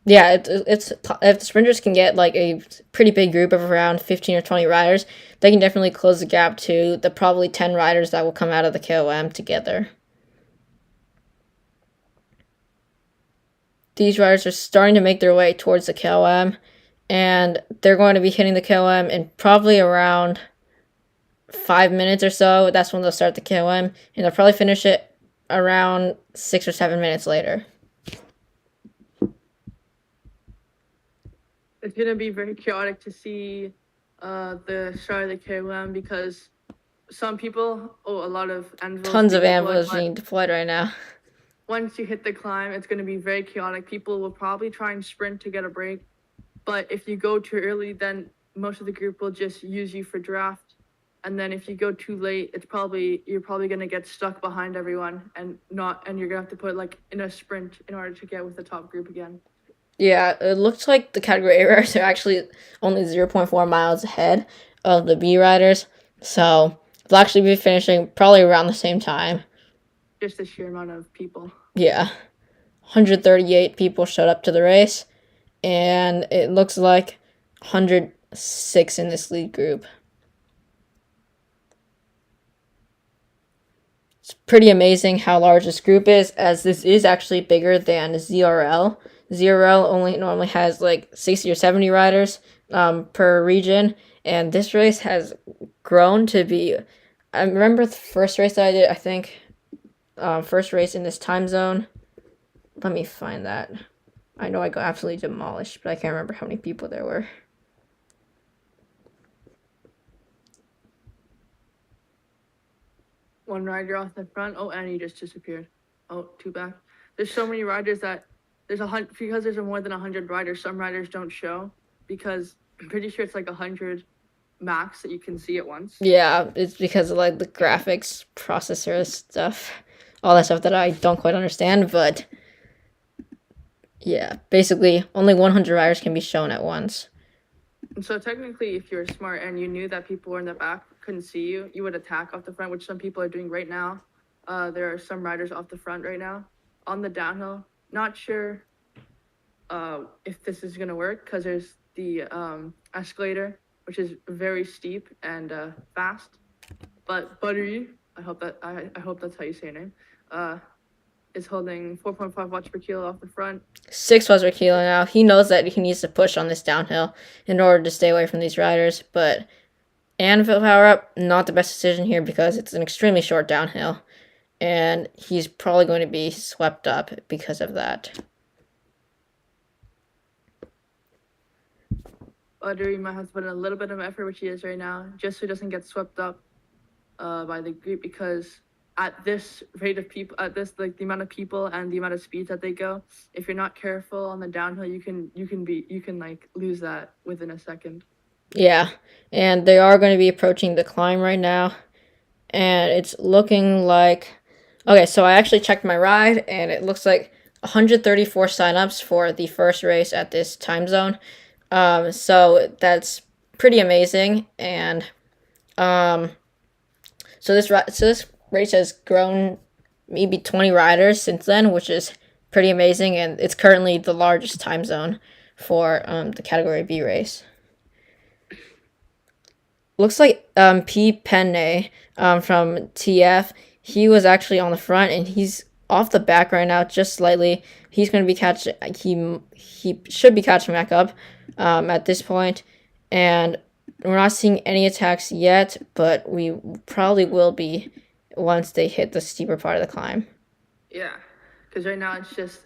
Yeah, it's if the sprinters can get like a pretty big group of around 15 or 20 riders, they can definitely close the gap to the probably 10 riders that will come out of the KOM together. These riders are starting to make their way towards the KOM, and they're going to be hitting the KOM in probably around 5 minutes or so. That's when they'll start the KOM, and they'll probably finish it around 6 or 7 minutes later. It's gonna be very chaotic to see the start of the KOM because some people, a lot of anvils. Tons of anvils being deployed right now. Once you hit the climb, it's going to be very chaotic. People will probably try and sprint to get a break, but if you go too early, then most of the group will just use you for draft. And then if you go too late, you're probably going to get stuck behind everyone and you're going to have to put like in a sprint in order to get with the top group again. Yeah, it looks like the category A riders are actually only 0.4 miles ahead of the B riders, so they'll actually be finishing probably around the same time. Just the sheer amount of people. Yeah, 138 people showed up to the race, and it looks like 106 in this lead group. It's pretty amazing how large this group is, as this is actually bigger than ZRL. ZRL only normally has like 60 or 70 riders per region, and this race has grown to be. I remember the first race I did, I think. First race in this time zone. Let me find that. I know I got absolutely demolished, but I can't remember how many people there were. One rider off the front. Oh, and he just disappeared. Oh, two back. There's so many riders that because there's more than 100 riders. Some riders don't show because I'm pretty sure it's like 100 max that you can see at once. Yeah, it's because of like the graphics processor stuff. All that stuff that I don't quite understand, but yeah, basically only 100 riders can be shown at once. And so technically, if you're smart and you knew that people were in the back couldn't see you, you would attack off the front, which some people are doing right now. There are some riders off the front right now on the downhill. Not sure if this is gonna work because there's the escalator, which is very steep and fast. But Buttery, I hope that's how you say your name. Is holding 4.5 watts per kilo off the front. 6 watts per kilo now. He knows that he needs to push on this downhill in order to stay away from these riders, but anvil power up, not the best decision here because it's an extremely short downhill, and he's probably going to be swept up because of that. Buttery might have to put in a little bit of effort, which he is right now, just so he doesn't get swept up by the group because at this rate of people, at this like the amount of people and the amount of speeds that they go, if you're not careful on the downhill, you can like lose that within a second. Yeah, and they are going to be approaching the climb right now, and it's looking like okay. So I actually checked my ride, and it looks like 134 signups for the first race at this time zone. So that's pretty amazing, and so this race has grown maybe 20 riders since then, which is pretty amazing, and it's currently the largest time zone for the Category B race. Looks like P. Penne from TF, he was actually on the front, and he's off the back right now just slightly. He's going to be catching, he should be catching back up at this point, and we're not seeing any attacks yet, but we probably will be once they hit the steeper part of the climb. Yeah, because right now it's just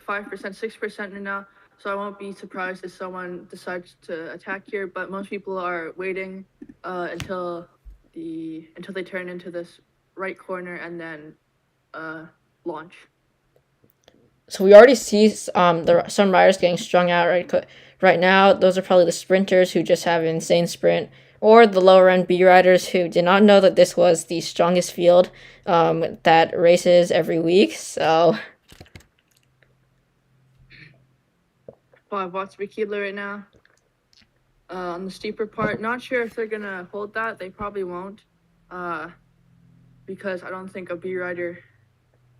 5%, 6% right now, so I won't be surprised if someone decides to attack here, but most people are waiting until they turn into this right corner and then launch. So we already see some riders getting strung out right now. Those are probably the sprinters who just have an insane sprint, or the lower end B riders who did not know that this was the strongest field that races every week. So 5 watts per kilo right now. On the steeper part, not sure if they're gonna hold that. They probably won't, because I don't think a B rider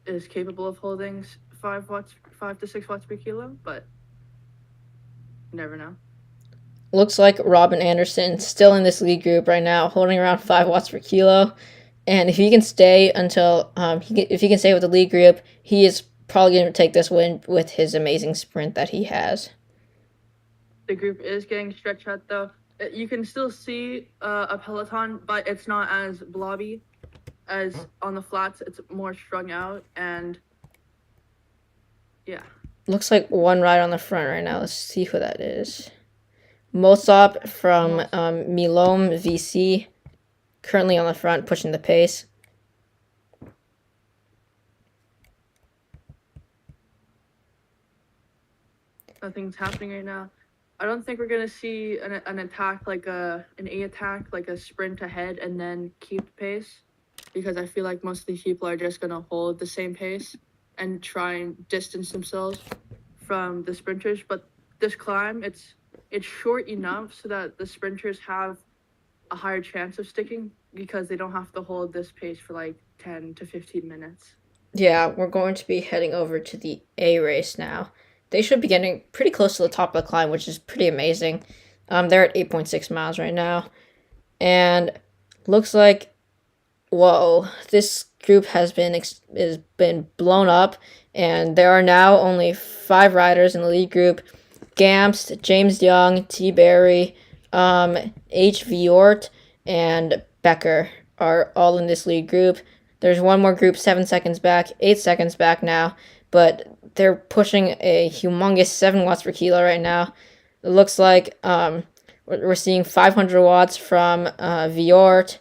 is capable of holding 5 watts, 5 to 6 watts per kilo. But you never know. looks like Robin Anderson still in this lead group right now, holding around 5 watts per kilo. And if he can stay until if he can stay with the lead group, he is probably going to take this win with his amazing sprint that he has. The group is getting stretched out though. You can still see a peloton, but it's not as blobby as on the flats. It's more strung out, and yeah. Looks like one rider on the front right now. Let's see who that is. Mosop from Milom VC, currently on the front, pushing the pace. Nothing's happening right now. I don't think we're gonna see an attack like an A attack, like a sprint ahead and then keep the pace, because I feel like most of these people are just gonna hold the same pace and try and distance themselves from the sprinters. But this climb, it's short enough so that the sprinters have a higher chance of sticking, because they don't have to hold this pace for like 10 to 15 minutes. Yeah, we're going to be heading over to the A race now. They should be getting pretty close to the top of the climb, which is pretty amazing. They're at 8.6 miles right now. And looks like, whoa, this group has been blown up, and there are now only 5 riders in the lead group. Gamst, James Young, T. Berry, H. Viort, and Becker are all in this lead group. There's one more group 7 seconds back, 8 seconds back now, but they're pushing a humongous 7 watts per kilo right now. It looks like we're seeing 500 watts from Viort,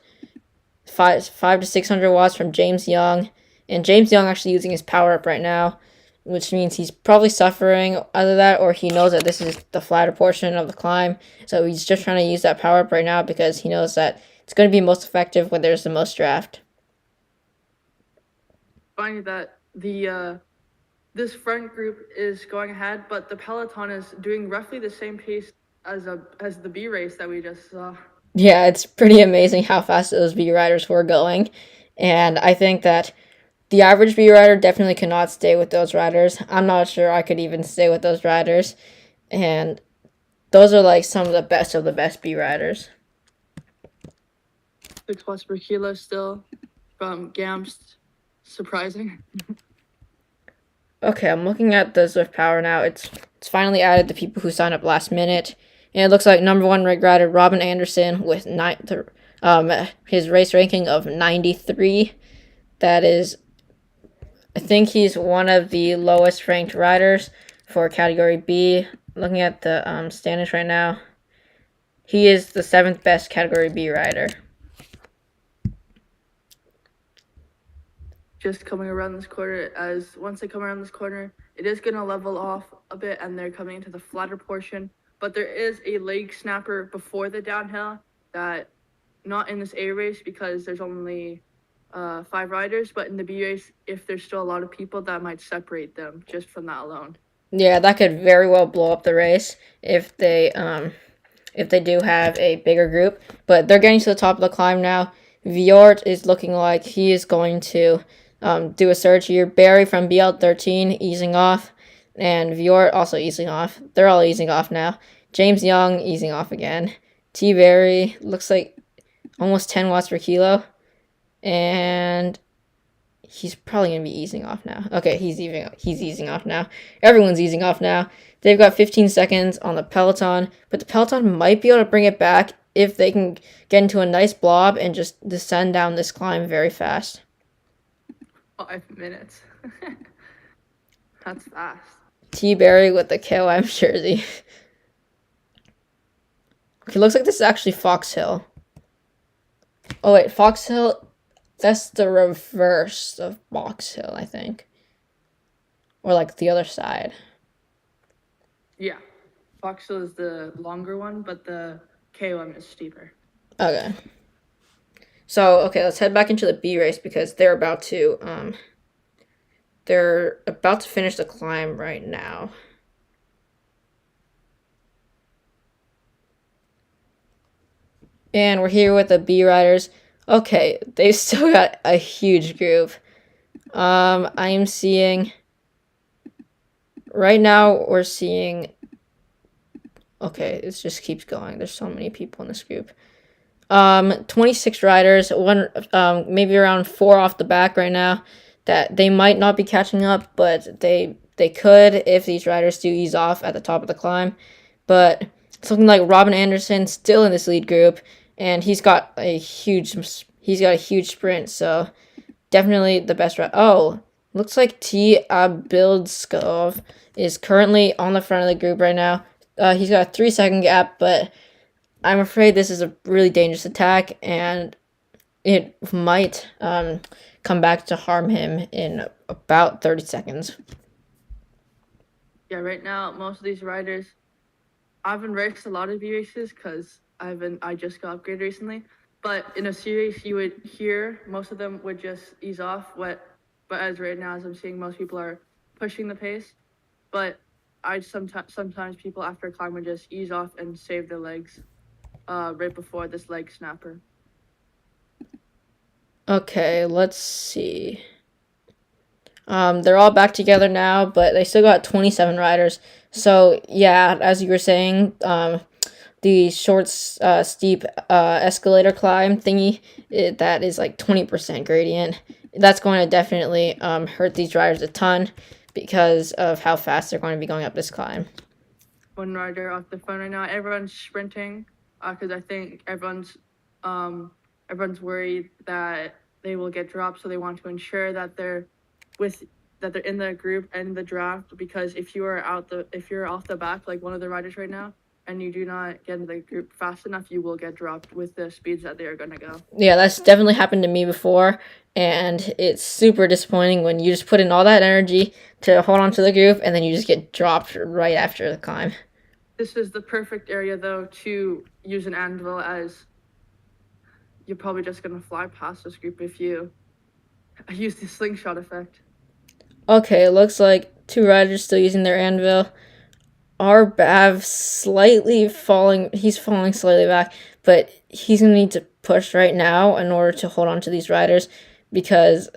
5 to 600 watts from James Young, and James Young actually using his power up right now, which means he's probably suffering either that or he knows that this is the flatter portion of the climb, so he's just trying to use that power up right now because he knows that it's going to be most effective when there's the most draft. Funny that the this front group is going ahead, but the peloton is doing roughly the same pace as the B race that we just saw. Yeah, it's pretty amazing how fast those B riders were going, and I think that the average B rider definitely cannot stay with those riders. I'm not sure I could even stay with those riders, and those are like some of the best B riders. 6 watts per kilo still from Gamst. Surprising. Okay, I'm looking at the Zwift Power now. It's finally added the people who signed up last minute, and it looks like number 1 ranked rider Robin Anderson with his race ranking of 93. That is, I think he's one of the lowest ranked riders for Category B. Looking at the standings right now, he is the 7th best Category B rider. Just coming around this corner, as once they come around this corner, it is going to level off a bit and they're coming into the flatter portion. But there is a leg snapper before the downhill that, not in this A race because there's only 5 riders, but in the B race, if there's still a lot of people, that might separate them just from that alone. Yeah, that could very well blow up the race if they do have a bigger group. But they're getting to the top of the climb now. Viort is looking like he is going to do a surge here. Barry from BL13 easing off, and Viort also easing off. They're all easing off now. James Young easing off again. T. Berry looks like almost 10 watts per kilo, and he's probably going to be easing off now. Okay, he's easing off now. Everyone's easing off now. They've got 15 seconds on the peloton, but the peloton might be able to bring it back if they can get into a nice blob and just descend down this climb very fast. 5 minutes. That's fast. T. Berry with the KOM jersey. Okay, looks like this is actually Fox Hill. Oh wait, Fox Hill, that's the reverse of Box Hill, I think. Or like the other side. Yeah. Fox Hill is the longer one, but the KOM is steeper. Okay. So, okay, let's head back into the B race because they're about to finish the climb right now. And we're here with the B riders. Okay, they've still got a huge group. I am seeing right now we're seeing okay, it just keeps going. There's so many people in this group. 26 riders, one maybe around 4 off the back right now that they might not be catching up, but they could if these riders do ease off at the top of the climb. But something like Robin Anderson still in this lead group, and he's got a huge sprint, so definitely the best rider. Oh, looks like T Abildskov is currently on the front of the group right now. He's got a 3 second gap, but I'm afraid this is a really dangerous attack, and it might come back to harm him in about 30 seconds. Yeah, right now most of these riders, I haven't raced a lot of V races because I just got upgraded recently. But in a series, you would hear most of them would just ease off. But as right now, as I'm seeing, most people are pushing the pace. But I sometimes people after a climb would just ease off and save their legs, right before this leg snapper. Okay, let's see. They're all back together now, but they still got 27 riders. So yeah, as you were saying, the short, steep escalator climb thingy that is like 20% gradient. That's going to definitely hurt these riders a ton because of how fast they're going to be going up this climb. One rider off the front right now. Everyone's sprinting because I think everyone's worried that they will get dropped, so they want to ensure that they're in the group and the draft. Because if you're off the back like one of the riders right now, and you do not get into the group fast enough, you will get dropped with the speeds that they are gonna go. Yeah, that's definitely happened to me before, and it's super disappointing when you just put in all that energy to hold on to the group and then you just get dropped right after the climb. This is the perfect area though to use an anvil, as you're probably just gonna fly past this group if you use the slingshot effect. Okay, it looks like 2 riders still using their anvil. Our Bav slightly falling, he's falling slightly back, but he's gonna need to push right now in order to hold on to these riders because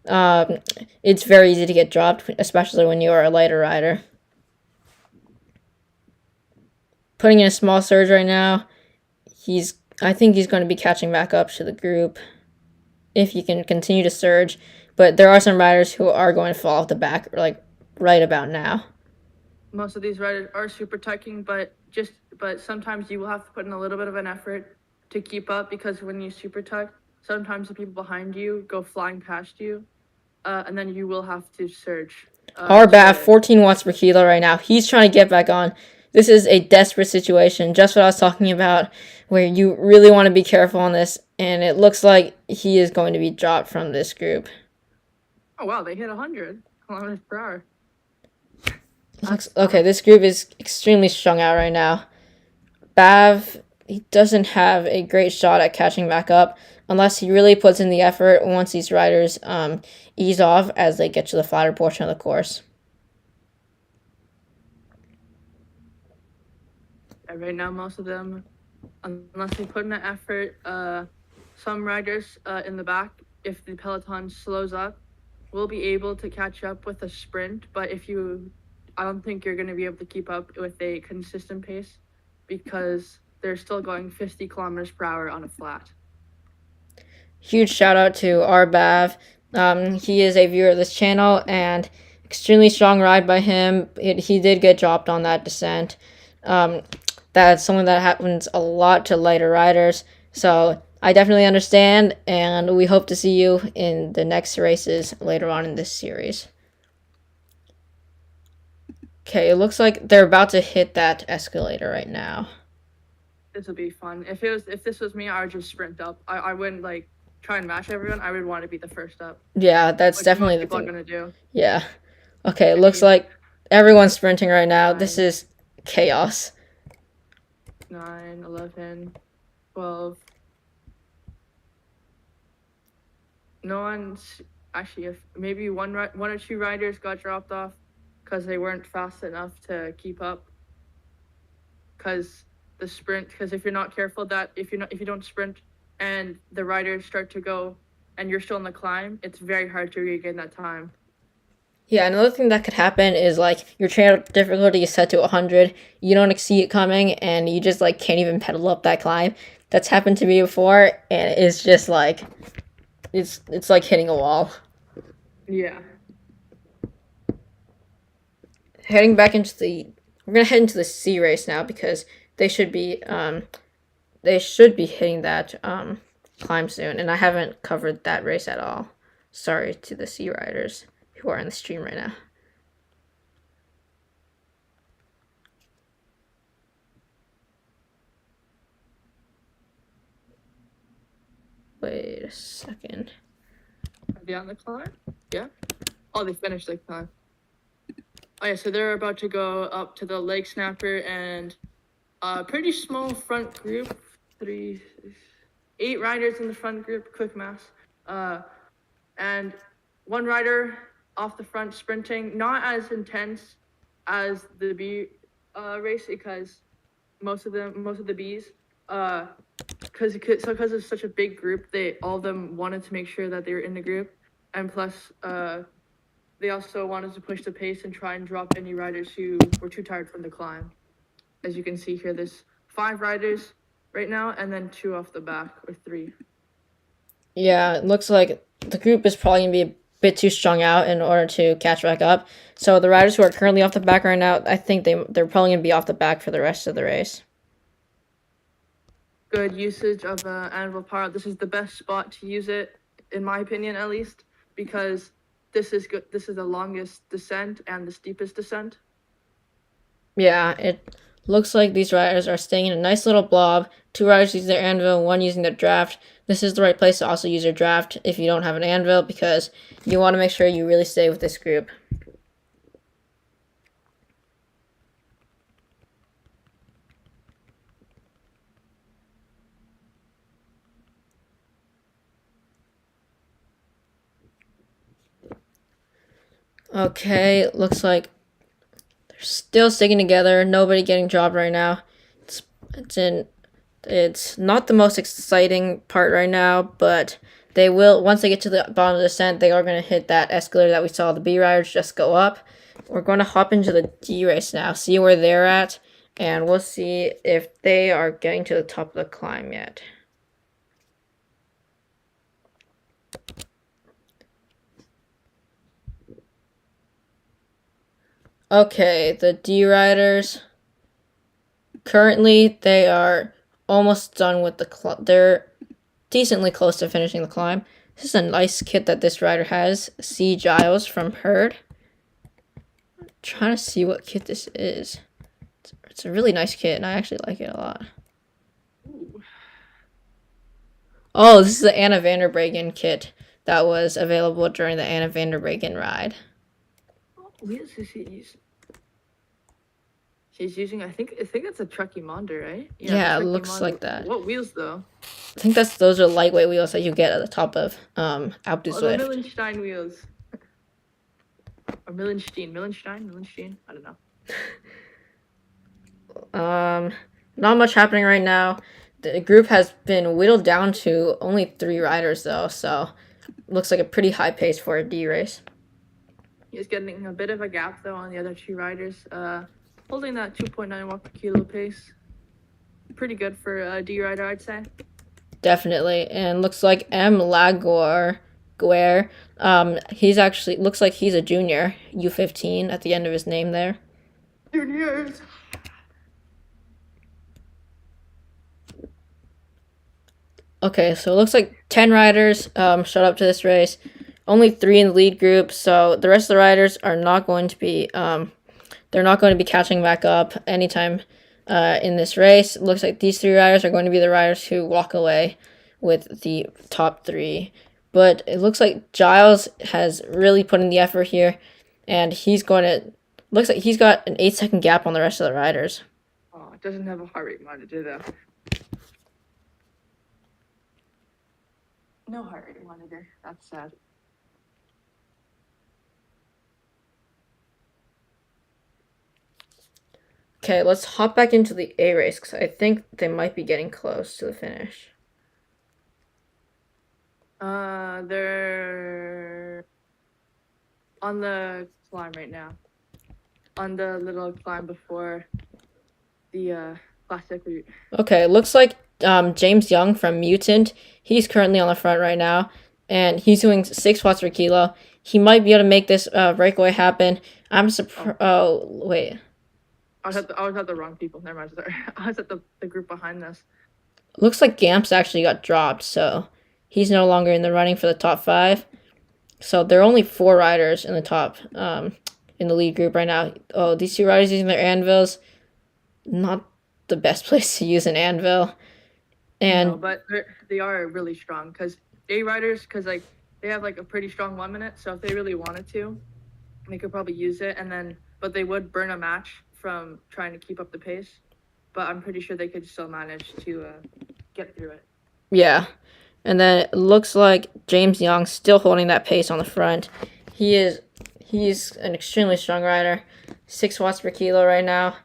um, it's very easy to get dropped, especially when you are a lighter rider. Putting in a small surge right now. I think he's going to be catching back up to the group if he can continue to surge. But there are some riders who are going to fall off the back like right about now. Most of these riders are super tucking, but sometimes you will have to put in a little bit of an effort to keep up, because when you super tuck, sometimes the people behind you go flying past you, and then you will have to surge. Our Bav 14 watts per kilo right now. He's trying to get back on. This is a desperate situation, just what I was talking about, where you really want to be careful on this, and it looks like he is going to be dropped from this group. Oh wow, they hit 100 kilometers per hour. Okay, this group is extremely strung out right now. Bav, he doesn't have a great shot at catching back up unless he really puts in the effort once these riders ease off as they get to the flatter portion of the course. Right now, most of them, unless they put in an effort, some riders in the back, if the peloton slows up, will be able to catch up with a sprint. But I don't think you're going to be able to keep up with a consistent pace because they're still going 50 kilometers per hour on a flat. Huge shout out to Arbav. He is a viewer of this channel, and extremely strong ride by him. He did get dropped on that descent. That's something that happens a lot to lighter riders. So I definitely understand, and we hope to see you in the next races later on in this series. Okay, it looks like they're about to hit that escalator right now. This will be fun. If this was me, I would just sprint up. I wouldn't like try and match everyone. I would want to be the first up. Yeah, that's definitely the thing. thing. Gonna do. Yeah. Okay, it looks like everyone's sprinting right now. This is chaos. 9, 11, 12, no one's actually. If maybe one or two riders got dropped off because they weren't fast enough to keep up. Because the sprint, because if you're not careful, that if you don't sprint and the riders start to go and you're still in the climb, it's very hard to regain that time. Yeah, another thing that could happen is like your trail difficulty is set to 100, you don't see it coming, and you just like can't even pedal up that climb. That's happened to me before, and it's just like it's like hitting a wall. Yeah. Heading back into the we're gonna head into the C race now because they should be hitting that climb soon, and I haven't covered that race at all. Sorry to the C riders who are in the stream right now. Wait a second. Are they on the climb? Yeah. Oh, they finished the climb. Oh yeah, so they're about to go up to the leg snapper and a pretty small front group, 8 riders in the front group, quick mass. And one rider off the front sprinting, not as intense as the B race because most of the Bs, because it's such a big group, all of them wanted to make sure that they were in the group, and plus they also wanted to push the pace and try and drop any riders who were too tired from the climb. As you can see here, there's 5 riders right now, and then 2 off the back, or 3. Yeah, it looks like the group is probably gonna be a bit too strung out in order to catch back up. So the riders who are currently off the back right now, I think they're probably gonna be off the back for the rest of the race. Good usage of anvil power. This is the best spot to use it, in my opinion, at least, because this is good. This is the longest descent and the steepest descent. Yeah, it looks like these riders are staying in a nice little blob. 2 riders using their anvil, 1 using their draft. This is the right place to also use your draft if you don't have an anvil because you want to make sure you really stay with this group. Okay, looks like they're still sticking together. Nobody getting dropped right now. It's not the most exciting part right now, but they will once they get to the bottom of the descent, they are going to hit that escalator that we saw the B riders just go up. We're going to hop into the D race now, see where they're at, and we'll see if they are getting to the top of the climb yet. Okay, the D riders currently they are almost done with the they're decently close to finishing the climb. This is a nice kit that this rider has. C. Giles from Herd. I'm trying to see what kit this is. It's a really nice kit, and I actually like it a lot. Oh, this is the Anna Vanderbregen kit that was available during the Anna Vanderbregen ride. What is this he's using? He's using, I think that's a Truckee Monder, right? Yeah, it looks like that. What wheels though? I think those are lightweight wheels that you get at the top of Alpe du Oh, Zwift. the Millenstein wheels. Or Millenstein? I don't know. Not much happening right now. The group has been whittled down to only 3 riders though, so looks like a pretty high pace for a D race. He's getting a bit of a gap though on the other 2 riders. Holding that 2.9 watt per kilo pace. Pretty good for a D rider, I'd say. Definitely, and looks like M. Guerre, he's actually looks like he's a junior, U15 at the end of his name there. Juniors. Okay, so it looks like 10 riders showed up to this race. Only 3 in the lead group, so the rest of the riders are not going to be they're not going to be catching back up anytime in this race. It looks like these 3 riders are going to be the riders who walk away with the top 3. But it looks like Giles has really put in the effort here, and looks like he's got an 8-second gap on the rest of the riders. Oh, it doesn't have a heart rate monitor though. No heart rate monitor. That's sad. Okay, let's hop back into the A race because I think they might be getting close to the finish. They're on the climb right now. On the little climb before the classic route. Okay, looks like James Young from Mutant. He's currently on the front right now, and he's doing 6 watts per kilo. He might be able to make this breakaway happen. I'm surprised. Oh, wait. I was at the wrong people. Never mind. Sorry. I was at the group behind this. Looks like Gamps actually got dropped, so he's no longer in the running for the top 5. So there are only 4 riders in the top in the lead group right now. Oh, these 2 riders using their anvils. Not the best place to use an anvil. And no, but they are really strong because A riders, because like they have like a pretty strong 1 minute. So if they really wanted to, they could probably use it, and then but they would burn a match from trying to keep up the pace. But I'm pretty sure they could still manage to get through it. yeah. And then it looks like James Young still holding that pace on the front. He's an extremely strong rider, 6 watts per kilo right now,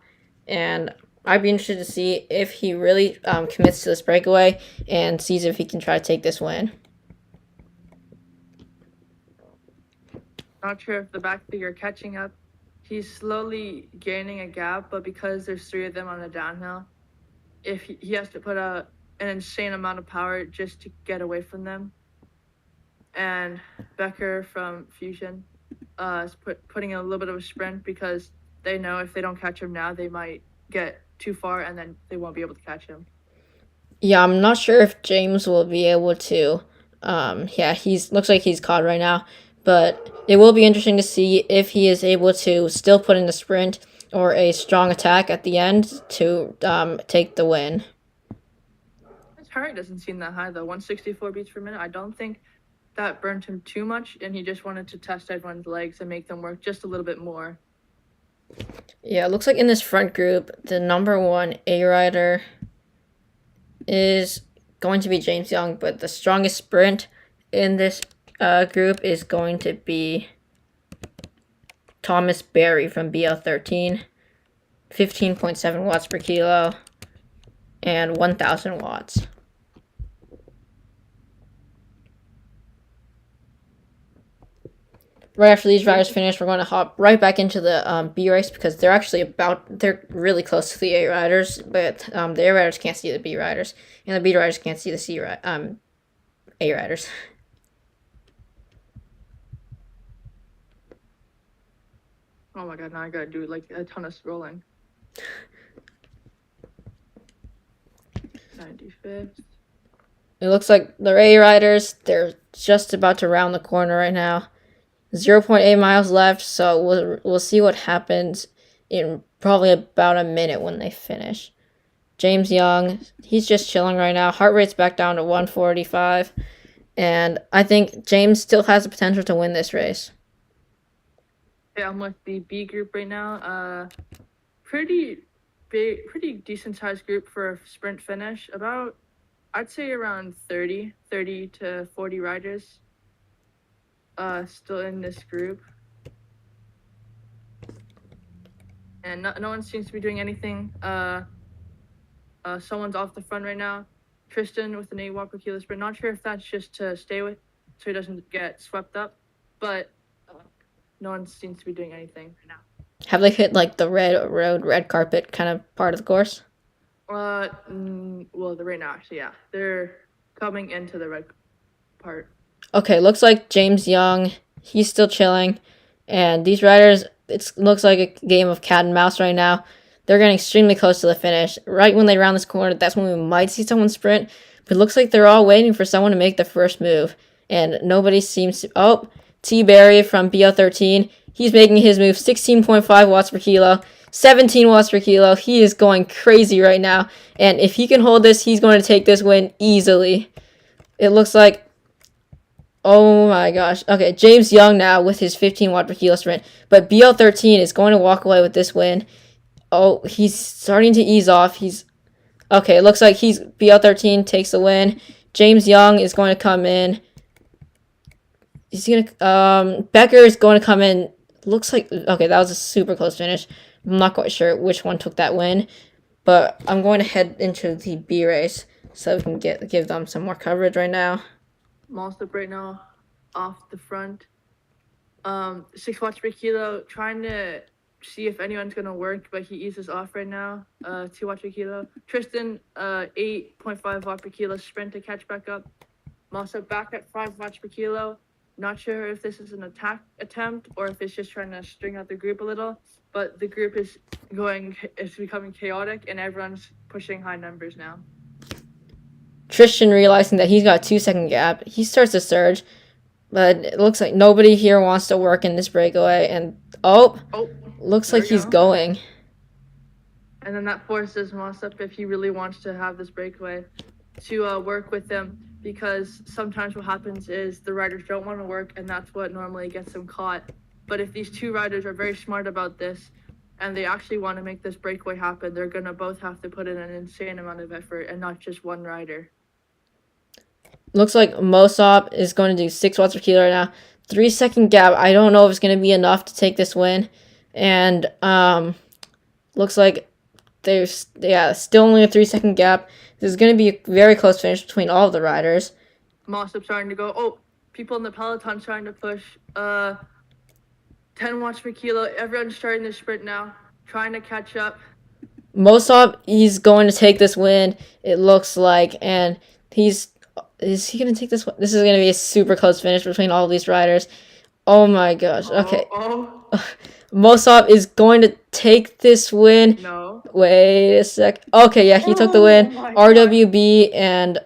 and I'd be interested to see if he really commits to this breakaway and sees if he can try to take this win. Not sure if the back three are catching up. He's slowly gaining a gap, but because there's 3 of them on the downhill, if he has to put an insane amount of power just to get away from them. And Becker from Fusion is putting in a little bit of a sprint because they know if they don't catch him now, they might get too far and then they won't be able to catch him. Yeah, I'm not sure if James will be able to. Yeah, looks like he's caught right now, but it will be interesting to see if he is able to still put in a sprint or a strong attack at the end to take the win. His heart rate doesn't seem that high though. 164 beats per minute. I don't think that burned him too much, and he just wanted to test everyone's legs and make them work just a little bit more. Yeah, it looks like in this front group, the number 1 A rider is going to be James Young, but the strongest sprint in this group is going to be Thomas Berry from BL13, 15.7 watts per kilo, and 1,000 watts. Right after these riders finish, we're going to hop right back into the B race because they're really close to the A riders, but the A riders can't see the B riders, and the B riders can't see the A riders. Oh my god, now I gotta do like a ton of scrolling. 95th. It looks like the A riders, they're just about to round the corner right now. 0.8 miles left, so we'll see what happens in probably about a minute when they finish. James Young, he's just chilling right now. Heart rate's back down to 145, and I think James still has the potential to win this race. Yeah, I'm with the B group right now. Pretty big, pretty decent sized group for a sprint finish. About, I'd say around 30 to 40 riders. Still in this group, and no one seems to be doing anything. Someone's off the front right now. Tristan with an 8 watt per kilo sprint. Not sure if that's just to stay with, so he doesn't get swept up, but no one seems to be doing anything right now. Have they hit like the red carpet kind of part of the course? Well, right now, actually, yeah, they're coming into the red part. Okay, looks like James Young, he's still chilling, and these riders, it looks like a game of cat and mouse right now. They're getting extremely close to the finish. Right when they round this corner, that's when we might see someone sprint, but it looks like they're all waiting for someone to make the first move, and nobody seems to... Oh, T. Barry from BL13, he's making his move, 16.5 watts per kilo, 17 watts per kilo. He is going crazy right now, and if he can hold this, he's going to take this win easily. It looks like... Oh my gosh. Okay, James Young now with his 15 watt per kilo sprint. But BL13 is going to walk away with this win. Oh, he's starting to ease off. Okay, it looks like BL13 takes the win. James Young is going to come in. He's gonna Becker is going to come in. Looks like okay, that was a super close finish. I'm not quite sure which one took that win, but I'm going to head into the B race so we can give them some more coverage right now. Mossop right now off the front. 6 watts per kilo, trying to see if anyone's gonna work, but he eases off right now. 2 watts per kilo. Tristan, 8.5 watt per kilo sprint to catch back up. Mossop back at 5 watts per kilo. Not sure if this is an attack attempt or if it's just trying to string out the group a little, but the group is becoming chaotic and everyone's pushing high numbers now. Tristan, realizing that he's got a 2-second gap, he starts to surge, but it looks like nobody here wants to work in this breakaway, and looks like he's going. And then that forces Mossop, if he really wants to have this breakaway, to work with them, because sometimes what happens is the riders don't want to work, and that's what normally gets them caught. But if these two riders are very smart about this and they actually want to make this breakaway happen, they're going to both have to put in an insane amount of effort and not just one rider. Looks like Mosop is going to do 6 watts per kilo right now. 3-second gap. I don't know if it's going to be enough to take this win. And looks like there's still only a 3-second gap. This is going to be a very close finish between all of the riders. Mossop starting to go. Oh, people in the peloton starting to push. 10 watts per kilo. Everyone's starting to sprint now, trying to catch up. Mosop, he's going to take this win, it looks like, and is he going to take this one? This is going to be a super close finish between all of these riders. Oh my gosh. Okay. Mosop is going to take this win. No. Wait a sec. Okay, yeah, he took the win. RWB and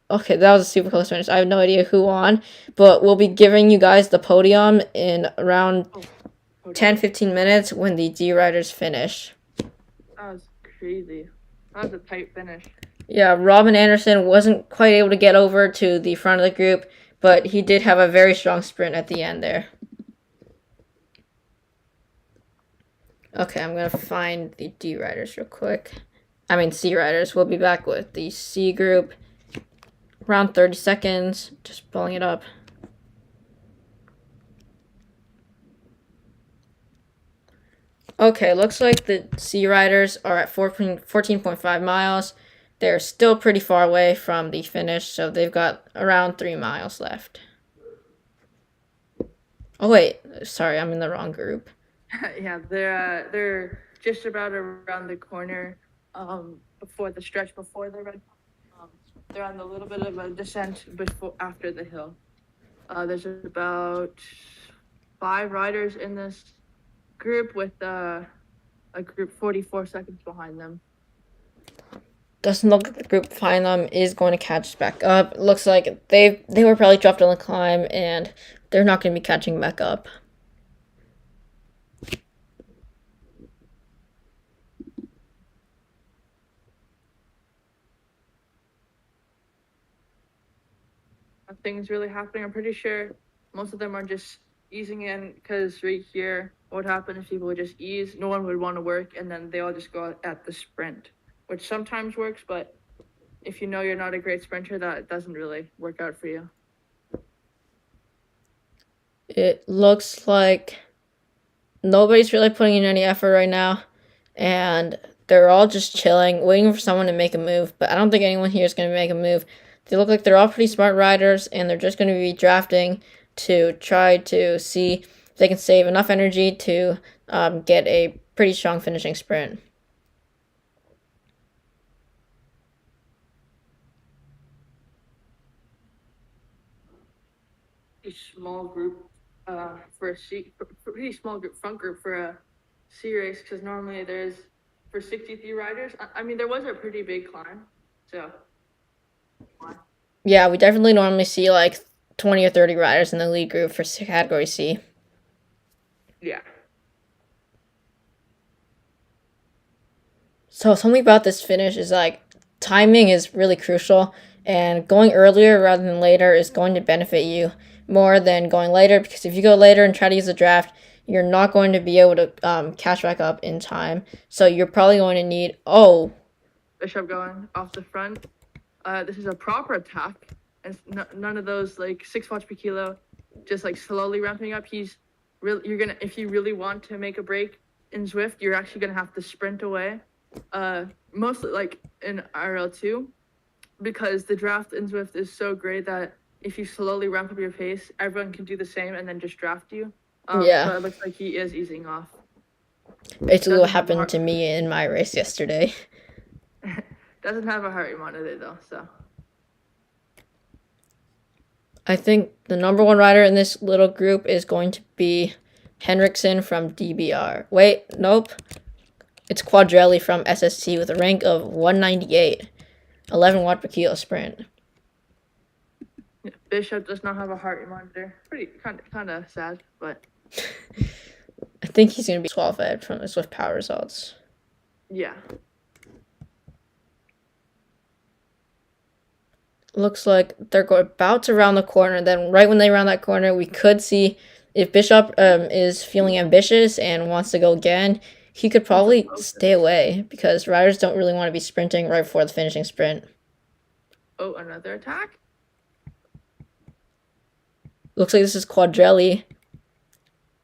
okay, that was a super close finish. I have no idea who won, but we'll be giving you guys the podium in around 10-15 minutes when the D riders finish. That was crazy. That was a tight finish. Yeah, Robin Anderson wasn't quite able to get over to the front of the group, but he did have a very strong sprint at the end there. Okay, I'm going to find the D riders real quick. I mean C riders. We'll be back with the C group. Around 30 seconds. Just pulling it up. Okay, looks like the C riders are at 14.5 miles. They're still pretty far away from the finish, so they've got around 3 miles left. Oh wait, sorry, I'm in the wrong group. Yeah, they're just about around the corner before the stretch before the red. They're on a little bit of a descent after the hill. There's about 5 riders in this group with a group 44 seconds behind them. Doesn't look like the group behind them is going to catch back up. It looks like they were probably dropped on the climb and they're not going to be catching back up. Nothing's really happening. I'm pretty sure most of them are just easing in, because right here, what would happen if people would just ease? No one would want to work, and then they all just go at the sprint, which sometimes works, but if you know you're not a great sprinter, that doesn't really work out for you. It looks like nobody's really putting in any effort right now, and they're all just chilling, waiting for someone to make a move, but I don't think anyone here is going to make a move. They look like they're all pretty smart riders, and they're just going to be drafting to try to see if they can save enough energy to get a pretty strong finishing sprint. A small group for a pretty small group, front group for a C race, because normally there's for 63 riders. I mean, there was a pretty big climb, so. Yeah, we definitely normally see like 20 or 30 riders in the lead group for category C. Yeah. So something about this finish is like timing is really crucial, and going earlier rather than later is going to benefit you more than going later, because if you go later and try to use a draft, you're not going to be able to catch back up in time. So you're probably going to need Bishop going off the front. This is a proper attack, and none of those like 6 watts per kilo, just like slowly ramping up. You're gonna, if you really want to make a break in Zwift, you're actually gonna have to sprint away. Mostly like in RL2, because the draft in Zwift is so great that if you slowly ramp up your pace, everyone can do the same and then just draft you. Yeah. But it looks like he is easing off. Basically what happened to me in my race yesterday. Doesn't have a heart rate monitor though, so. I think the number one rider in this little group is going to be Henriksen from DBR. Wait, nope. It's Quadrelli from SST with a rank of 198. 11 watt per kilo sprint. Yeah, Bishop does not have a heart rate monitor. Pretty kind of sad, but. I think he's going to be disqualified from the Zwift power results. Yeah. Looks like they're about to round the corner. Then right when they round that corner, we could see if Bishop is feeling ambitious and wants to go again, he could probably stay away because riders don't really want to be sprinting right before the finishing sprint. Oh, another attack? Looks like this is Quadrelli.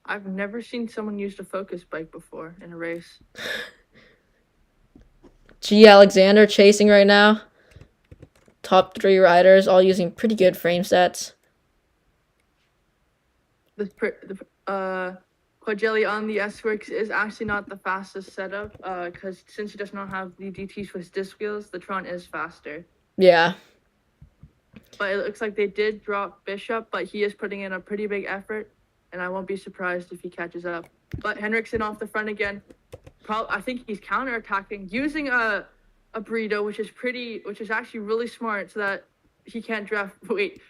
I've never seen someone use the focus bike before in a race. G. Alexander chasing right now. Top 3 riders, all using pretty good frame sets. Quadrelli on the S-Works is actually not the fastest setup, because since he does not have the DT Swiss disc wheels, the Tron is faster. Yeah. But it looks like they did drop Bishop, but he is putting in a pretty big effort, and I won't be surprised if he catches up. But Henriksen off the front again. I think he's counter-attacking, using a burrito, which is actually really smart, so that he can't draft. Wait,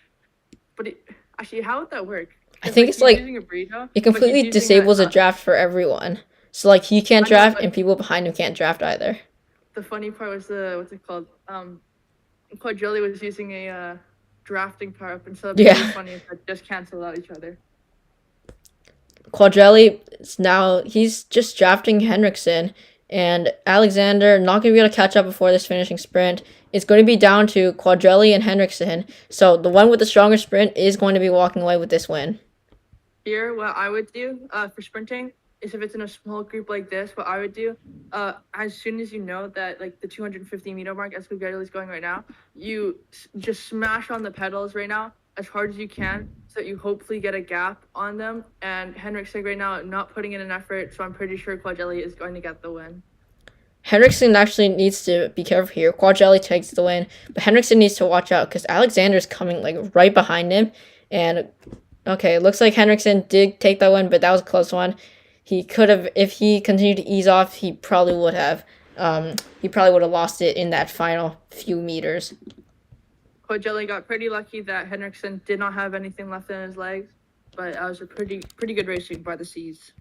but actually, how would that work? I think it's like burrito, it completely disables a draft for everyone. So like he can't draft and people behind him can't draft either. The funny part was what's it called? Quadrelli was using a drafting power up, and so it's really funny if they just cancel out each other. Quadrelli is now he's just drafting Henriksen, and Alexander not going to be able to catch up before this finishing sprint. It's going to be down to Quadrelli and Henriksen. So the one with the stronger sprint is going to be walking away with this win. Here, what I would do for sprinting is, if it's in a small group like this, what I would do, as soon as you know that like the 250 meter mark, as Quadrelli is going right now, you just smash on the pedals right now as hard as you can, so that you hopefully get a gap on them. And Henriksen right now not putting in an effort, so I'm pretty sure Quadrelli is going to get the win. Henriksen actually needs to be careful here. Quadrelli takes the win, but Henriksen needs to watch out because Alexander's coming like right behind him. And okay, it looks like Henriksen did take that win, but that was a close one. He could have, if he continued to ease off, he probably would have. He probably would have lost it in that final few meters. Quadrelli got pretty lucky that Henriksen did not have anything left in his legs, but that was a pretty good racing by the C's.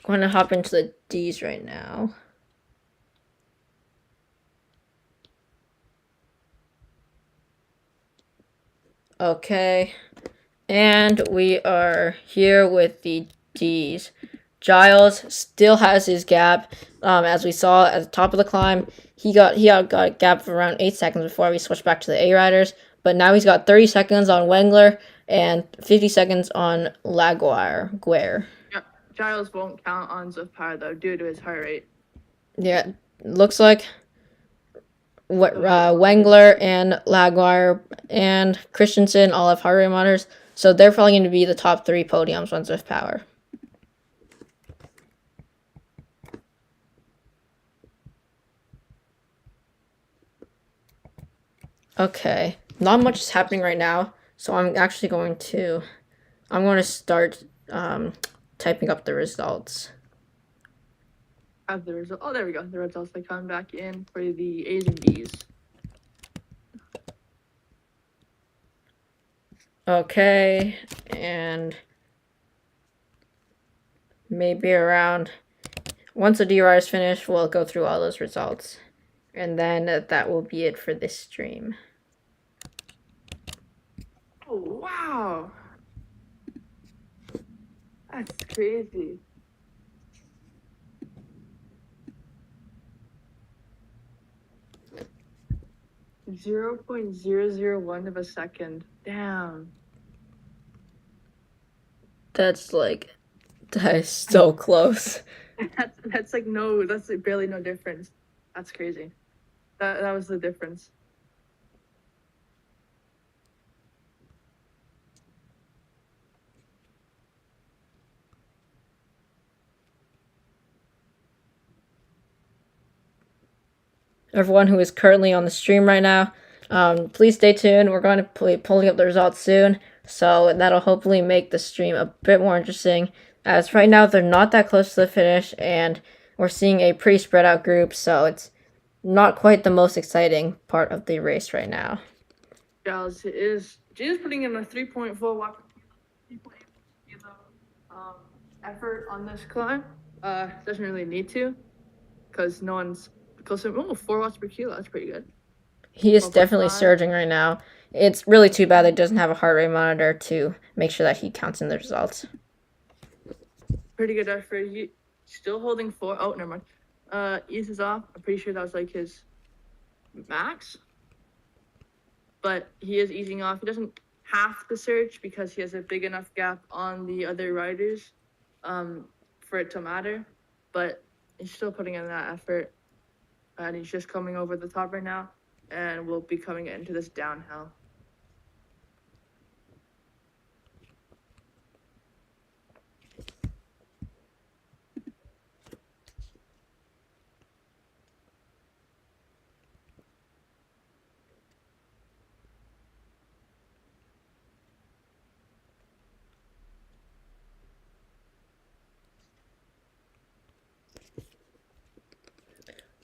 Going to hop into the D's right now. Okay, and we are here with the D's. Giles still has his gap. As we saw at the top of the climb, he got a gap of around 8 seconds before we switched back to the A riders. But now he's got 30 seconds on Wengler and 50 seconds on Laguerre. Yeah, Giles won't count on Zwift Power though, due to his heart rate. Yeah, looks like Wengler and Laguerre and Christensen all have heart rate monitors, so they're probably going to be the top 3 podiums on Zwift Power. Okay, not much is happening right now, so I'm going to start typing up the results. Have the result. Oh, there we go. The results are coming back in for the A's and B's. Okay, and maybe around once the DRI is finished, we'll go through all those results, and then that will be it for this stream. Oh wow, that's crazy. 0.001 of a second. Damn. That is so close. That's like that's like barely no difference. That's crazy. That was the difference. Everyone who is currently on the stream right now, please stay tuned. We're going to be pulling up the results soon, so that'll hopefully make the stream a bit more interesting. As right now, they're not that close to the finish, and we're seeing a pretty spread out group, so it's not quite the most exciting part of the race right now. Giles is putting in a 3.4 watt effort on this climb. Doesn't really need to, because no one's close to 4 watts per kilo. That's pretty good. He is definitely surging right now. It's really too bad that he doesn't have a heart rate monitor to make sure that he counts in the results. Pretty good effort. He still holding 4. Oh, never mind. Eases off. I'm pretty sure that was like his max. But he is easing off. He doesn't have to surge because he has a big enough gap on the other riders for it to matter. But he's still putting in that effort. And he's just coming over the top right now. And we'll be coming into this downhill.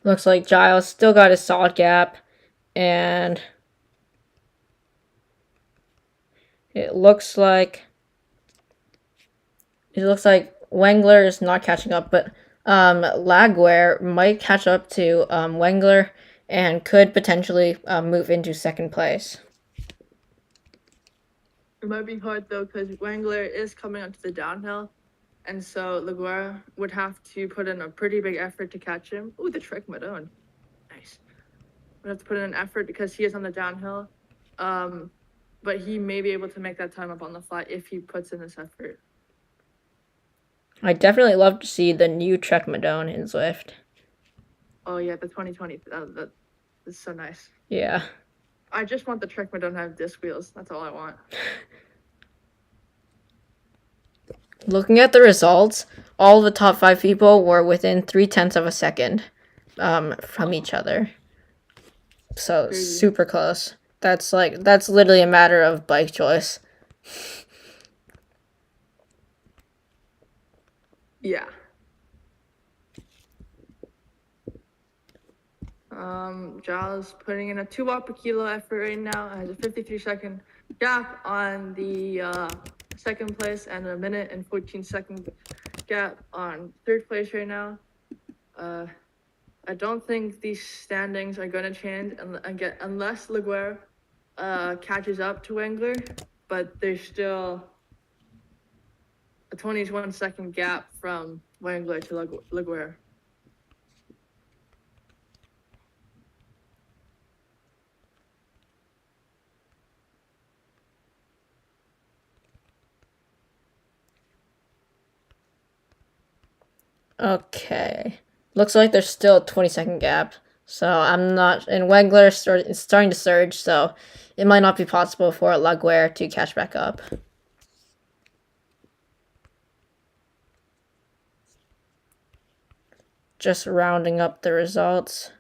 Looks like Giles still got his solid gap, and it looks like Wengler is not catching up, but Laguerre might catch up to Wengler and could potentially move into second place. It might be hard though because Wengler is coming onto the downhill, and so Laguerre would have to put in a pretty big effort to catch him. Ooh, the trick Madone. Nice. Would have to put in an effort because he is on the downhill. But he may be able to make that time up on the flat if he puts in this effort. I definitely love to see the new Trek Madone in Zwift. Oh yeah, the 2020. That is so nice. Yeah. I just want the Trek Madone to have disc wheels. That's all I want. Looking at the results, all the top 5 people were within 0.3 of a second from each other. So Crazy. Super close. That's literally a matter of bike choice. Yeah. Giles putting in a 2 watt per kilo effort right now. Has a 53-second gap on the second place and a 1 minute and 14-second gap on third place right now. I don't think these standings are going to change unless Laguerre catches up to Wengler, but there's still a 21-second gap from Wengler to Laguerre. Okay. Looks like there's still a 20-second gap. So I'm not... And Wengler is starting to surge, so it might not be possible for Laguerre to catch back up. Just rounding up the results.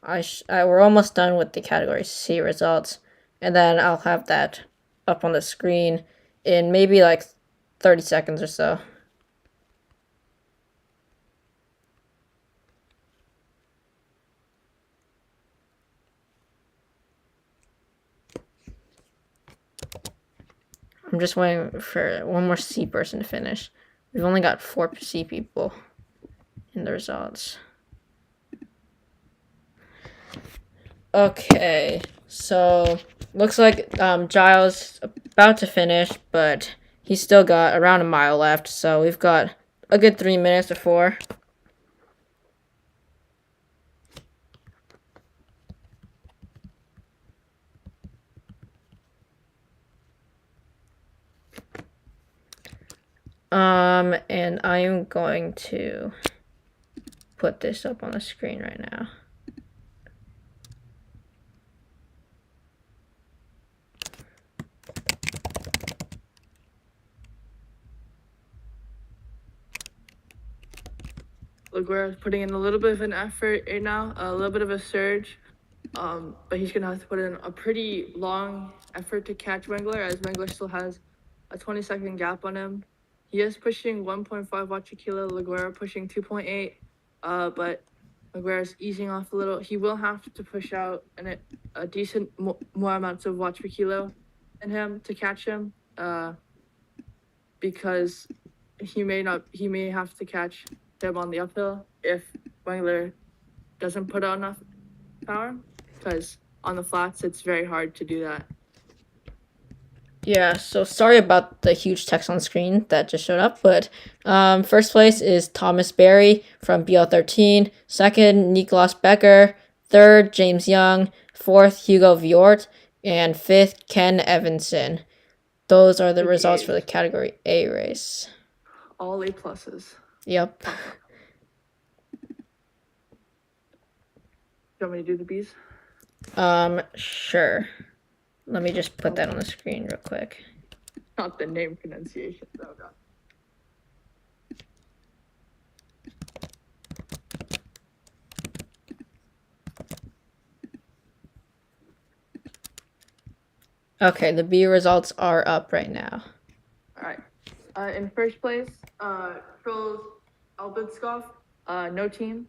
We're almost done with the Category C results. And then I'll have that up on the screen in maybe like 30 seconds or so. I'm just waiting for one more C person to finish. We've only got 4 C people in the results. Okay, so looks like Giles about to finish, but he's still got around a mile left, so we've got a good 3 minutes before. And I am going to put this up on the screen right now. Laguerre is putting in a little bit of an effort right now, a little bit of a surge. But he's gonna have to put in a pretty long effort to catch Wengler, as Wengler still has a 20-second gap on him. He is pushing 1.5 watts per kilo, Laguerre pushing 2.8. But Laguerre is easing off a little. He will have to push out a decent more amounts of watts per kilo in him to catch him. Because he may have to catch him on the uphill if Wengler doesn't put out enough power, because on the flats it's very hard to do that. Yeah, so sorry about the huge text on screen that just showed up, but first place is Thomas Berry from BL13, second, Nicolas Becker, third, James Young, fourth, Hugo Viort, and fifth, Ken Evanson. Those are the results for the Category A race. All A pluses. Yep. You want me to do the B's? Sure. Let me just put that on the screen real quick. Not the name pronunciation, though. God. Okay, the B results are up right now. All right. In first place, Trolls Albitskov, no team.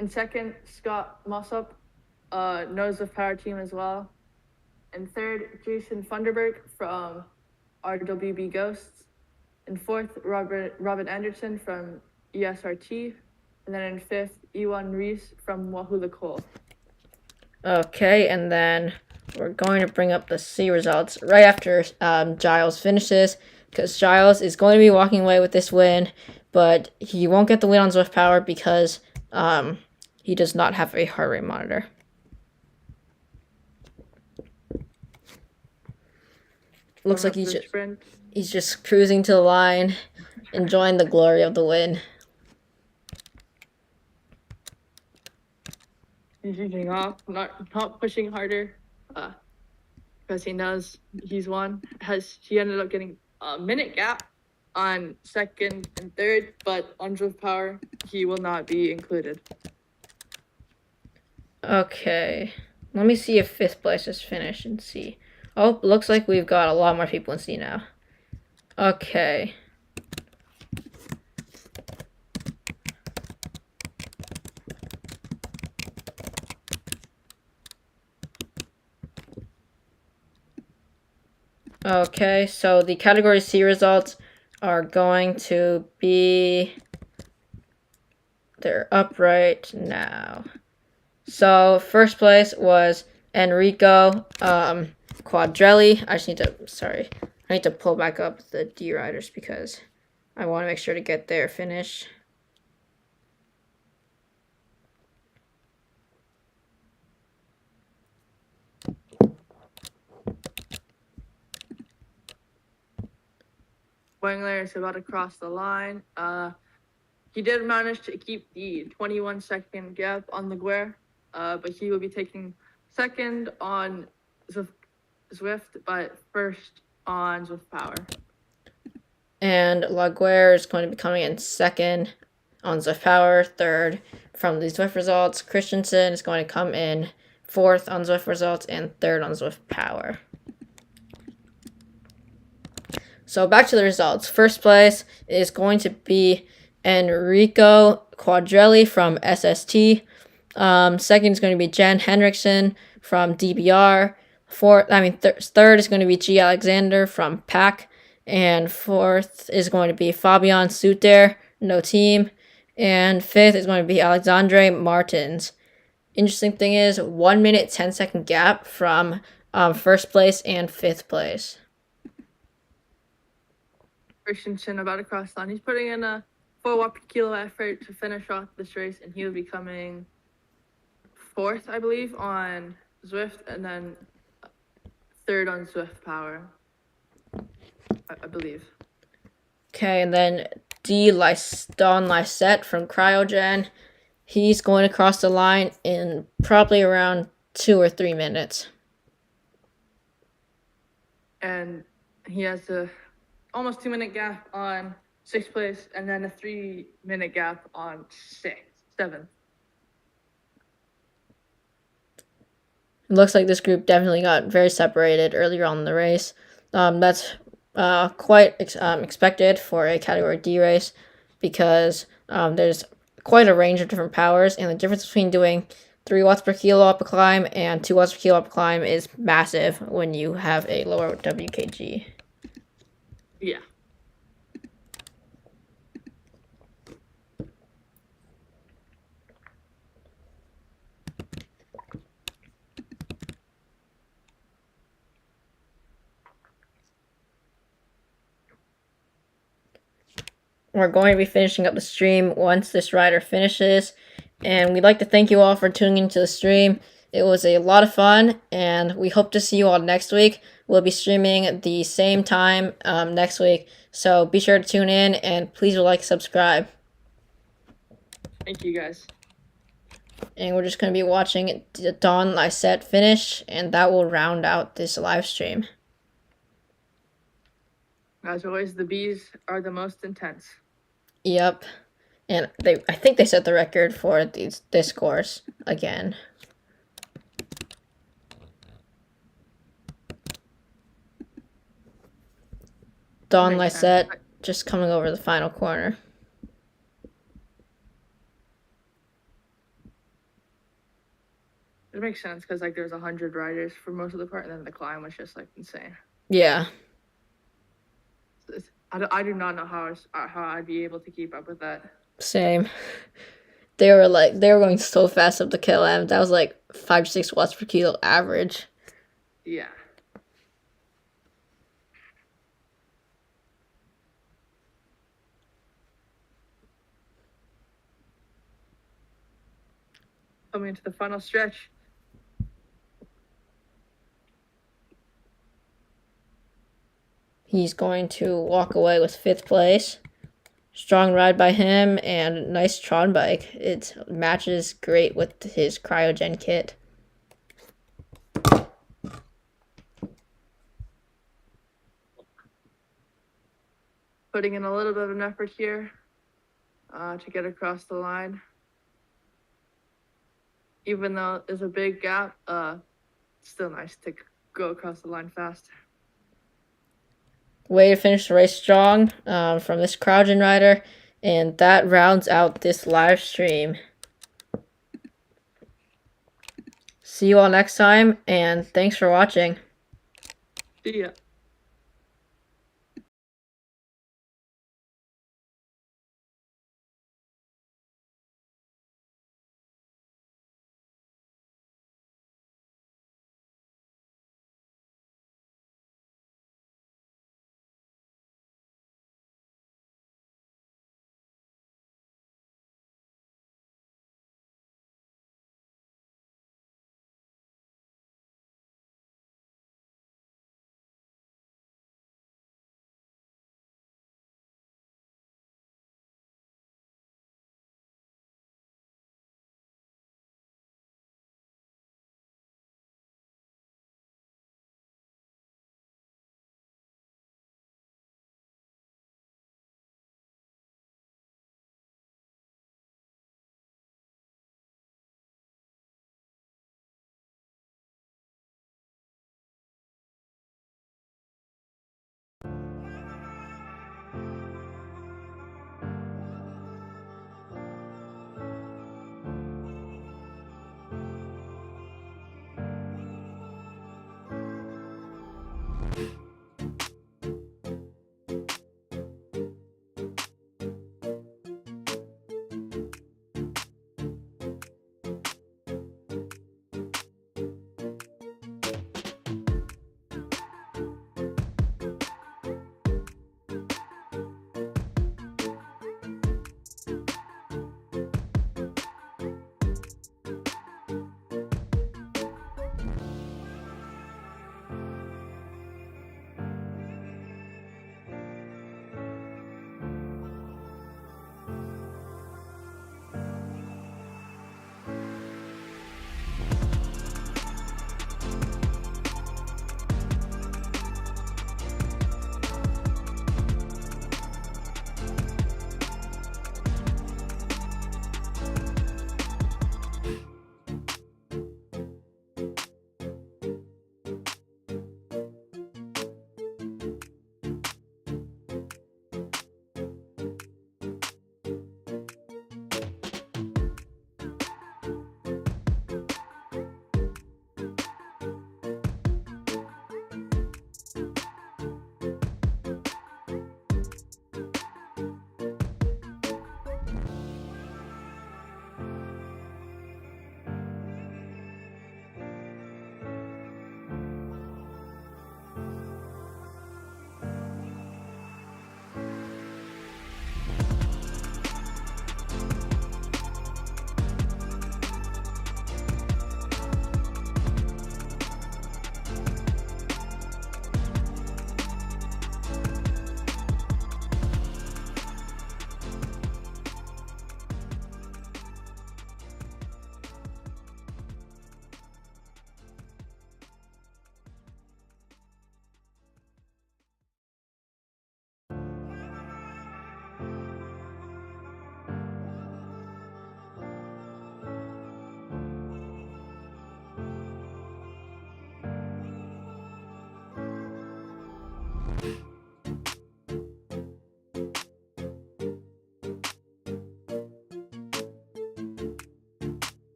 In second, Scott Mossop, no Zwift Power team as well. In third, Jason Funderburg from RWB Ghosts. In fourth, Robin Anderson from ESRT. And then in fifth, Ewan Reese from Wahoo Cole. Okay, and then we're going to bring up the C results right after Giles finishes, because Giles is going to be walking away with this win, but he won't get the win on Zwift Power because he does not have a heart rate monitor. Looks like he's just cruising to the line, enjoying the glory of the win. He's easing off, not pushing harder, because he knows he's won. He ended up getting a minute gap on second and third, but on Zwift Power, he will not be included. Okay, let me see if fifth place is finished and see. Oh, looks like we've got a lot more people in C now. Okay. Okay, so the Category C results are going to be... They're up right now. So, first place was Enrico Quadrelli. I need to pull back up the D riders because I want to make sure to get their finish. Wengler is about to cross the line. He did manage to keep the 21-second gap on Laguerre, but he will be taking second on Zwift, but first on Zwift Power. And Laguerre is going to be coming in second on Zwift Power, third from the Zwift results. Christensen is going to come in fourth on Zwift results and third on Zwift Power. So back to the results. First place is going to be Enrico Quadrelli from SST. Second is going to be Jen Henriksen from DBR. Third is going to be G. Alexander from PAC. And fourth is going to be Fabian Suter, no team. And fifth is going to be Alexandre Martins. Interesting thing is 1 minute 10-second gap from first place and fifth place. Christensen about to cross the line. He's putting in a 4 watt per kilo effort to finish off this race, and he will be coming fourth, I believe, on Zwift, and then third on Zwift Power, I believe. Okay, and then Don Lysette from Cryogen. He's going across the line in probably around 2 or 3 minutes. And he has a almost 2 minute gap on sixth place, and then a 3 minute gap on seventh. It looks like this group definitely got very separated earlier on in the race. That's quite expected for a Category D race because there's quite a range of different powers, and the difference between doing 3 watts per kilo up a climb and 2 watts per kilo up a climb is massive when you have a lower WKG. Yeah. We're going to be finishing up the stream once this rider finishes, and we'd like to thank you all for tuning into the stream. It was a lot of fun, and we hope to see you all next week. We'll be streaming at the same time next week, so be sure to tune in, and please like, subscribe. Thank you, guys. And we're just going to be watching Don Lysette finish, and that will round out this live stream. As always, the bees are the most intense. Yep. And I think they set the record for this course again. Don Lysette just coming over the final corner. It makes sense because like there's 100 riders for most of the part, and then the climb was just like insane. Yeah. I do not know how I'd be able to keep up with that. Same. They were going so fast up the KLM. That was like 5 to 6 watts per kilo average. Yeah. Coming into the final stretch. He's going to walk away with 5th place. Strong ride by him and nice Tron bike. It matches great with his cryogen kit. Putting in a little bit of an effort here to get across the line. Even though there's a big gap, it's still nice to go across the line fast. Way to finish the race strong from this cryogen rider. And that rounds out this live stream. See you all next time, and thanks for watching. See ya.